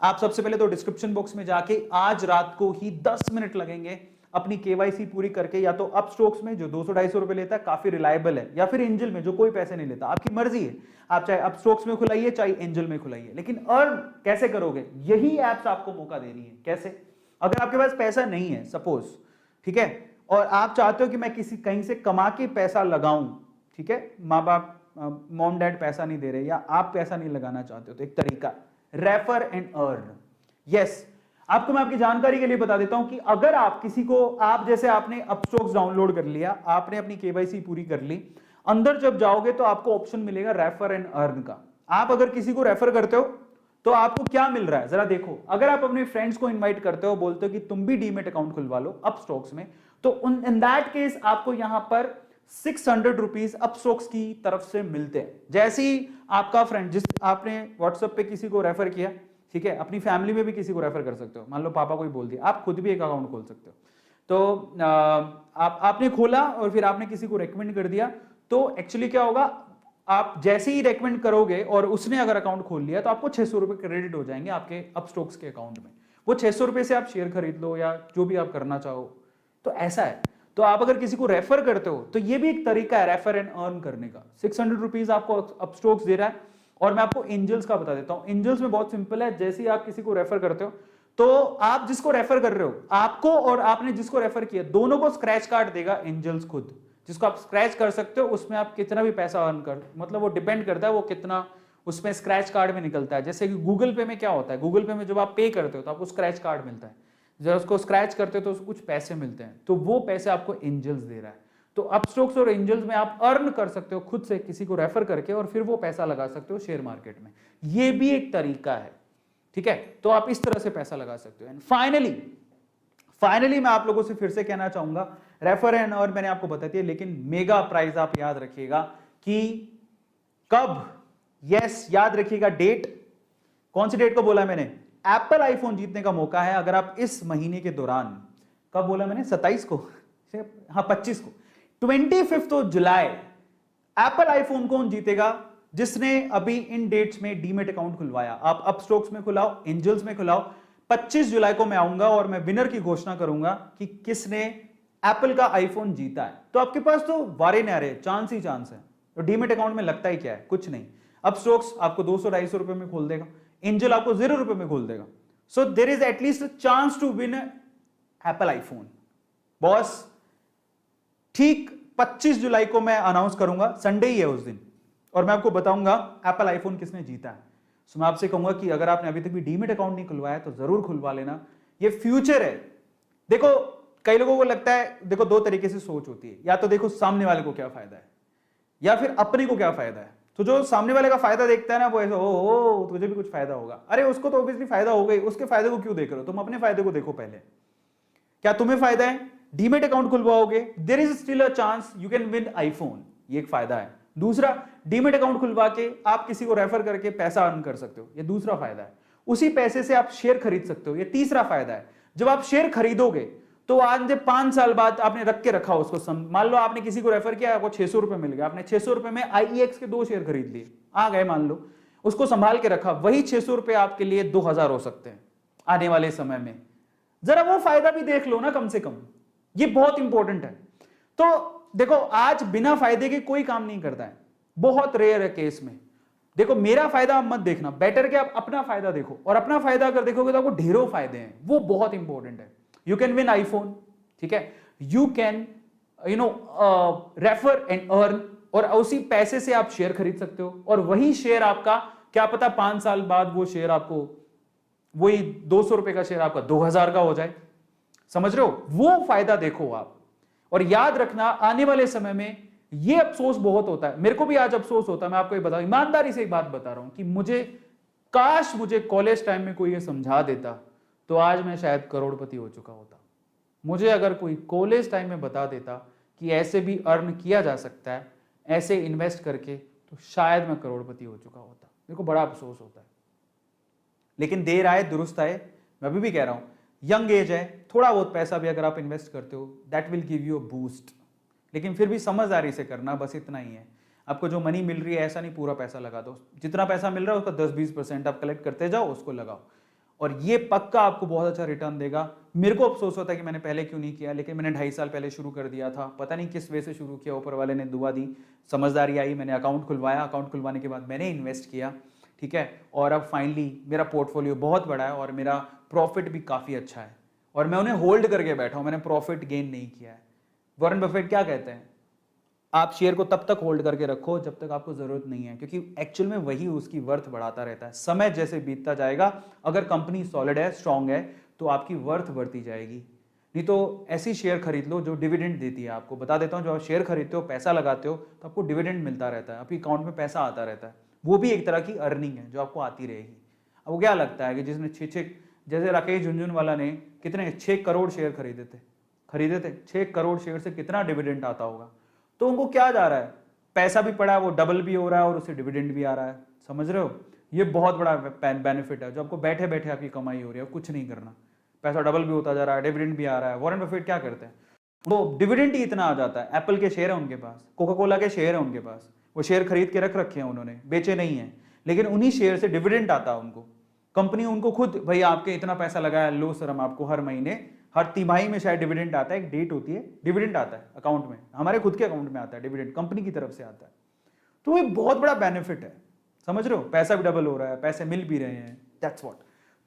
आप सबसे पहले तो डिस्क्रिप्शन बॉक्स में जाके आज रात को ही 10 मिनट लगेंगे अपनी केवाईसी पूरी करके, या तो अपस्टॉक्स में जो 200-250 रुपए लेता है, काफी रिलायबल है, या फिर एंजल में जो कोई पैसे नहीं लेता, आपकी मर्जी है, आप चाहे अपस्टॉक्स में खुलाइए चाहे एंजल में खुलाइए, लेकिन अर्न कैसे करोगे, यही एप्स आपको मौका दे रही है। कैसे? अगर आपके पास पैसा नहीं है सपोज, ठीक है, और आप चाहते हो कि मैं किसी कहीं से कमा के पैसा लगाऊं, ठीक है, माँ बाप मॉम डैड पैसा नहीं दे रहे या आप पैसा नहीं लगाना चाहते हो, तो एक तरीका रेफर एंड अर्न। यस, आपको मैं आपकी जानकारी के लिए बता देता हूं कि अगर आप किसी को, आप जैसे आपने अपस्टॉक्स डाउनलोड कर लिया, आपने अपनी केवाईसी पूरी कर ली, अंदर जब जाओगे तो आपको ऑप्शन मिलेगा रेफर एंड अर्न का। आप अगर किसी को रेफर करते हो तो आपको क्या मिल रहा है जरा देखो। अगर आप अपने फ्रेंड्स को इनवाइट करते हो, बोलते हो कि तुम भी डीमेट अकाउंट खुलवा लो अपस्टॉक्स में, तो इन दैट केस आपको यहां पर 600 रुपीज अपस्टॉक्स की तरफ से मिलते हैं। जैसे ही आपका फ्रेंड, जिस आपने व्हाट्सएप पे किसी को रेफर किया, ठीक है, अपनी फैमिली में भी किसी को रेफर कर सकते हो, मान लो पापा को ही बोल दिया, आप खुद भी एक अकाउंट खोल सकते हो। तो आपने खोला और फिर आपने किसी को रेकमेंड कर दिया, तो एक्चुअली क्या होगा, आप जैसे ही रेकमेंड करोगे और उसने अगर अकाउंट खोल लिया तो आपको 600 रुपए क्रेडिट हो जाएंगे आपके अपस्टॉक्स के अकाउंट में। वो 600 रुपए से आप शेयर खरीद लो या जो भी आप करना चाहो। तो ऐसा है, तो आप अगर किसी को रेफर करते हो तो ये भी एक तरीका है रेफर एंड अर्न करने का। 600 रुपीज आपको अपस्टॉक्स दे रहा है। और मैं आपको एंजल्स का बता देता हूं। एंजल्स में बहुत सिंपल है, जैसे ही आप किसी को रेफर करते हो तो आप जिसको रेफर कर रहे हो, आपको और आपने जिसको रेफर किया, दोनों को स्क्रैच कार्ड देगा एंजल्स खुद, जिसको आप स्क्रैच कर सकते हो। उसमें आप कितना भी पैसा अर्न कर, मतलब वो डिपेंड करता है वो कितना उसमें स्क्रैच कार्ड में निकलता है। जैसे कि गूगल पे में क्या होता है, गूगल पे में जब आप पे करते हो तो आपको स्क्रैच कार्ड मिलता है, जब उसको स्क्रैच करते हो तो उसको कुछ पैसे मिलते हैं, तो वो पैसे आपको एंजल्स दे रहा है। तो अपस्टॉक्स और एंजल्स में आप अर्न कर सकते हो खुद से किसी को रेफर करके, और फिर वो पैसा लगा सकते हो शेयर मार्केट में। ये भी एक तरीका है, ठीक है। तो आप इस तरह से पैसा लगा सकते हो। एंड फाइनली मैं आप लोगों से फिर से कहना चाहूंगा, रेफर एंड अर्न मैंने आपको बता दिया, लेकिन मेगा प्राइज आप याद रखिएगा कि कब, यस याद रखिएगा डेट, कौन सी डेट को बोला मैंने, एप्पल आईफोन जीतने का मौका है अगर आप इस महीने के दौरान, कब बोला मैंने, 27 को, हाँ 25 को, 25 जुलाई एप्पल आईफोन कौन जीतेगा, जिसने अभी इन डेट्स में डीमेट अकाउंट खुलवाया। आप अपस्टॉक्स में खुलाओ, एंजल्स में खुलाओ। 25 जुलाई को मैं आऊंगा और मैं विनर की घोषणा करूंगा कि किसने एप्पल का आईफोन जीता है। तो आपके पास तो वारे नारे चांस ही चांस है। तो डीमेट अकाउंट में लगता ही क्या है, कुछ नहीं। अपस्टॉक्स आपको 200-250 रुपए में खोल देगा, एंजल आपको 0 रुपए में खोल देगा। So there is at least a chance to win Apple iPhone. Boss ठीक 25 जुलाई को मैं अनाउंस करूंगा, संडे ही है उस दिन, और मैं आपको बताऊंगा एप्पल आईफोन किसने जीता है। सो मैं आपसे कहूंगा कि अगर आपने अभी तक भी डीमेट अकाउंट नहीं खुलवाया तो जरूर खुलवा लेना, ये फ्यूचर है। देखो कई लोगों को लगता है, देखो 2 तरीके से सोच होती है, या तो देखो सामने वाले को क्या फायदा है या फिर अपने को क्या फायदा है। तो जो सामने वाले का फायदा देखता है ना, वो ऐसा ओ तुझे भी कुछ फायदा होगा। अरे उसको तो ऑब्वियसली फायदा होगा ही, उसके फायदे को क्यों देख रहे हो, तुम अपने फायदे को देखो पहले। क्या तुम्हें फायदा है, डीमेट अकाउंट खुलवाओगे, there is still a chance you can win iPhone, ये एक फायदा है। दूसरा, डीमेट अकाउंट खुलवा के आप किसी को रेफर करके पैसा अर्न कर सकते हो, ये दूसरा फायदा है। उसी पैसे से आप शेयर खरीद सकते हो, ये तीसरा फायदा है। जब आप शेयर खरीदोगे तो आज 5 साल बाद आपने रख के रखा उसको, मान लो आपने किसी को रेफर किया, आपको 600 रुपए मिल गया, आपने 600 रुपए में IEX के 2 शेयर खरीद लिए, आ गए मान लो, उसको संभाल के रखा, वही 600 रुपए आपके लिए 2000 हो सकते हैं आने वाले समय में। जरा वो फायदा भी देख लो ना कम से कम। ये बहुत इंपॉर्टेंट है। तो देखो आज बिना फायदे के कोई काम नहीं करता है, बहुत रेयर है केस में। देखो मेरा फायदा आप मत देखना, बेटर कि आप अपना फायदा देखो, और अपना फायदा अगर देखोगे तो आपको ढेरों फायदे हैं, वो बहुत इंपॉर्टेंट है। यू कैन विन आईफोन, ठीक है, you can refer and earn, और उसी पैसे से आप शेयर खरीद सकते हो, और वही शेयर आपका क्या पता 5 साल बाद वो शेयर आपको वही 200 रुपए का शेयर आपका 2000 का हो जाए। समझ रहे हो, वो फायदा देखो आप। और याद रखना आने वाले समय में ये अफसोस बहुत होता है, मेरे को भी आज अफसोस होता है, मैं आपको ये बताऊं, ईमानदारी से एक बात बता रहा हूं कि मुझे कॉलेज टाइम में कोई ये समझा देता तो आज मैं शायद करोड़पति हो चुका होता। मुझे अगर कोई कॉलेज टाइम में बता देता कि ऐसे भी अर्न किया जा सकता है, ऐसे इन्वेस्ट करके, तो शायद मैं करोड़पति हो चुका होता। मेरे को बड़ा अफसोस होता है। लेकिन देर आए दुरुस्त आए, मैं अभी भी कह रहा हूं, यंग एज है, थोड़ा बहुत पैसा भी अगर आप इन्वेस्ट करते हो that will give you a boost, लेकिन फिर भी समझदारी से करना, बस इतना ही है। आपको जो मनी मिल रही है ऐसा नहीं पूरा पैसा लगा दो, जितना पैसा मिल रहा है उसका 10-20% आप कलेक्ट करते जाओ, उसको लगाओ, और ये पक्का आपको बहुत अच्छा रिटर्न देगा। मेरे को अफसोस होता है कि मैंने पहले क्यों नहीं किया, लेकिन मैंने 2.5 साल पहले शुरू कर दिया था, पता नहीं किस वे से शुरू किया, ऊपर वाले ने दुआ दी, समझदारी आई, मैंने अकाउंट खुलवाया, अकाउंट खुलवाने के बाद मैंने इन्वेस्ट किया, ठीक है, और अब फाइनली मेरा पोर्टफोलियो बहुत बड़ा है और मेरा प्रॉफिट भी काफ़ी अच्छा है, और मैं उन्हें होल्ड करके बैठा हूं, मैंने प्रॉफिट गेन नहीं किया है। वॉरेन बफेट क्या कहते हैं, आप शेयर को तब तक होल्ड करके रखो जब तक आपको जरूरत नहीं है, क्योंकि एक्चुअल में वही उसकी वर्थ बढ़ाता रहता है। समय जैसे बीतता जाएगा, अगर कंपनी सॉलिड है, स्ट्रांग है, तो आपकी वर्थ बढ़ती जाएगी। नहीं तो ऐसी शेयर खरीद लो जो डिविडेंड देती है। आपको बता देता हूं, जो आप शेयर खरीदते हो, पैसा लगाते हो, तो आपको डिविडेंड मिलता रहता है, आपके अकाउंट में पैसा आता रहता है, वो भी एक तरह की अर्निंग है जो आपको आती रहेगी। अब वो क्या लगता है कि जिसने 6 जैसे राकेश झुनझुनवाला ने कितने 6 करोड़ शेयर खरीदे थे, 6 करोड़ शेयर से कितना डिविडेंड आता होगा। तो उनको क्या जा रहा है, पैसा भी पड़ा है, वो डबल भी हो रहा है और उससे डिविडेंड भी आ रहा है। समझ रहे हो, ये बहुत बड़ा बेनिफिट है जो आपको बैठे बैठे आपकी कमाई हो रही है, कुछ नहीं करना, पैसा डबल भी होता जा रहा है, डिविडेंड भी आ रहा है। वॉरेन बफेट क्या करते हैं, वो डिविडेंड ही इतना आ जाता है, एप्पल के शेयर है उनके पास, कोका कोला के शेयर है उनके पास, वो शेयर खरीद के रख रखे हैं उन्होंने, बेचे नहीं है, लेकिन उन्हीं शेयर से डिविडेंड आता है उनको। कंपनी उनको खुद, भाई आपके इतना पैसा लगाया, लो सर हम आपको हर महीने, हर तिमाही में शायद डिविडेंड आता है, एक डेट होती है, डिविडेंड आता है अकाउंट में, हमारे खुद के अकाउंट में आता है डिविडेंड, कंपनी की तरफ से आता है। तो ये बहुत बड़ा बेनिफिट है, समझ रहे हो, पैसा भी डबल हो रहा है, पैसे मिल भी रहे हैं, दैट्स व्हाट।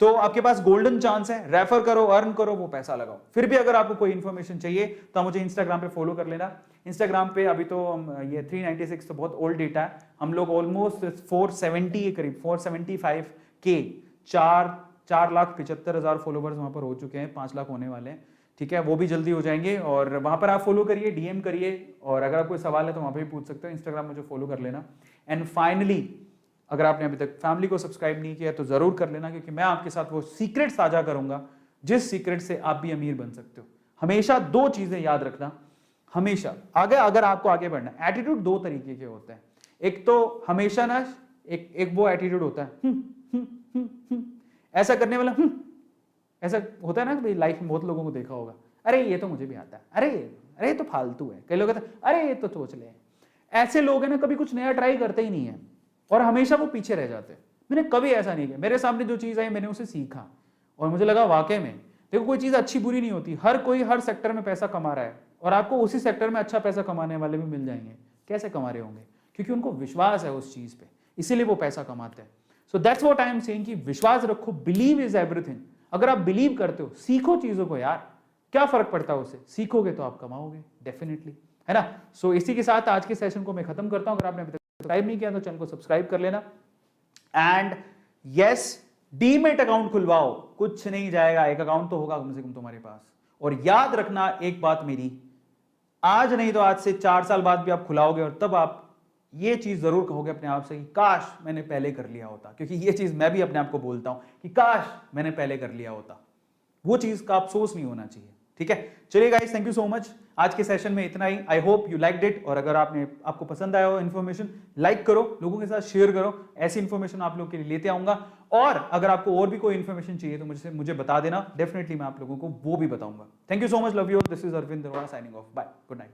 तो आपके पास गोल्डन चांस है, रेफर करो, अर्न करो, वो पैसा लगाओ। फिर भी अगर आपको कोई इन्फॉर्मेशन चाहिए तो मुझे इंस्टाग्राम पे फॉलो कर लेना। इंस्टाग्राम पे अभी तो ये 396 तो बहुत ओल्ड डेटा है, हम लोग ऑलमोस्ट 470 के करीब 475 के 4,75,000 फॉलोवर्स वहां पर हो चुके हैं, 5 लाख होने वाले हैं, ठीक है, वो भी जल्दी हो जाएंगे। और वहां पर आप फॉलो करिए, डीएम करिए, और अगर आप कोई सवाल है तो वहां पर भी पूछ सकते हो। इंस्टाग्राम मुझे फॉलो कर लेना। एंड फाइनली अगर आपने अभी तक फैमिली को सब्सक्राइब नहीं किया तो जरूर कर लेना, क्योंकि मैं आपके साथ वो सीक्रेट साझा करूंगा जिस सीक्रेट से आप भी अमीर बन सकते हो। हमेशा 2 चीजें याद रखना, हमेशा आगे, अगर आपको आगे बढ़ना, एटीट्यूड 2 तरीके के होते हैं। एक तो हमेशा ना एक वो एटीट्यूड होता है ऐसा करने वाला, ऐसा होता है ना, भाई लाइफ में बहुत लोगों को देखा होगा, अरे ये तो मुझे भी आता है, अरे ये तो फालतू है। कई लोग कहते हैं अरे ये तो सोच ले। ऐसे लोग हैं ना, कभी कुछ नया ट्राई करते ही नहीं है और हमेशा वो पीछे रह जाते हैं। मैंने कभी ऐसा नहीं किया, मेरे सामने जो चीज़ आई मैंने उसे सीखा और मुझे लगा वाकई में, देखो कोई चीज़ अच्छी बुरी नहीं होती, हर कोई हर सेक्टर में पैसा कमा रहा है और आपको उसी सेक्टर में अच्छा पैसा कमाने वाले भी मिल जाएंगे। कैसे कमा रहे होंगे? क्योंकि उनको विश्वास है उस चीज़ पे, इसीलिए वो पैसा कमाते हैं। So that's what I am saying कि विश्वास रखो, बिलीव इज एवरीथिंग। अगर आप बिलीव करते हो, सीखो चीज़ों को यार, क्या फर्क पड़ता है उससे, सीखोगे तो आप कमाओगे डेफिनेटली, है ना। सो इसी के साथ आज के सेशन को मैं खत्म करता हूं। अगर आपने अभी तक सब्सक्राइब नहीं किया तो चैनल को सब्सक्राइब कर लेना। एंड यस, डीमेट अकाउंट खुलवाओ, कुछ नहीं जाएगा, एक अकाउंट तो होगा कम से कम तुम्हारे पास। और याद रखना एक बात मेरी, आज नहीं तो आज से 4 साल बाद भी आप खुलाओगे और तब आप ये चीज जरूर कहोगे अपने आप से कि काश मैंने पहले कर लिया होता। क्योंकि ये चीज मैं भी अपने आप को बोलता हूं कि काश मैंने पहले कर लिया होता। वो चीज का अफसोस नहीं होना चाहिए, ठीक है। चलिए guys, thank you so much. आज के सेशन में इतना ही। I hope you liked it. और अगर आपको पसंद आया हो इन्फॉर्मेशन, लाइक करो, लोगों के साथ शेयर करो। ऐसी इन्फॉर्मेशन आप लोग के लिए लेते आऊंगा। और अगर आपको और भी कोई इन्फॉर्मेशन चाहिए तो मुझे बता देना, डेफिनेटली मैं आप लोगों को वो भी बताऊंगा। Thank you so much, love you. This is Arvind Daroda signing off. Bye, good night.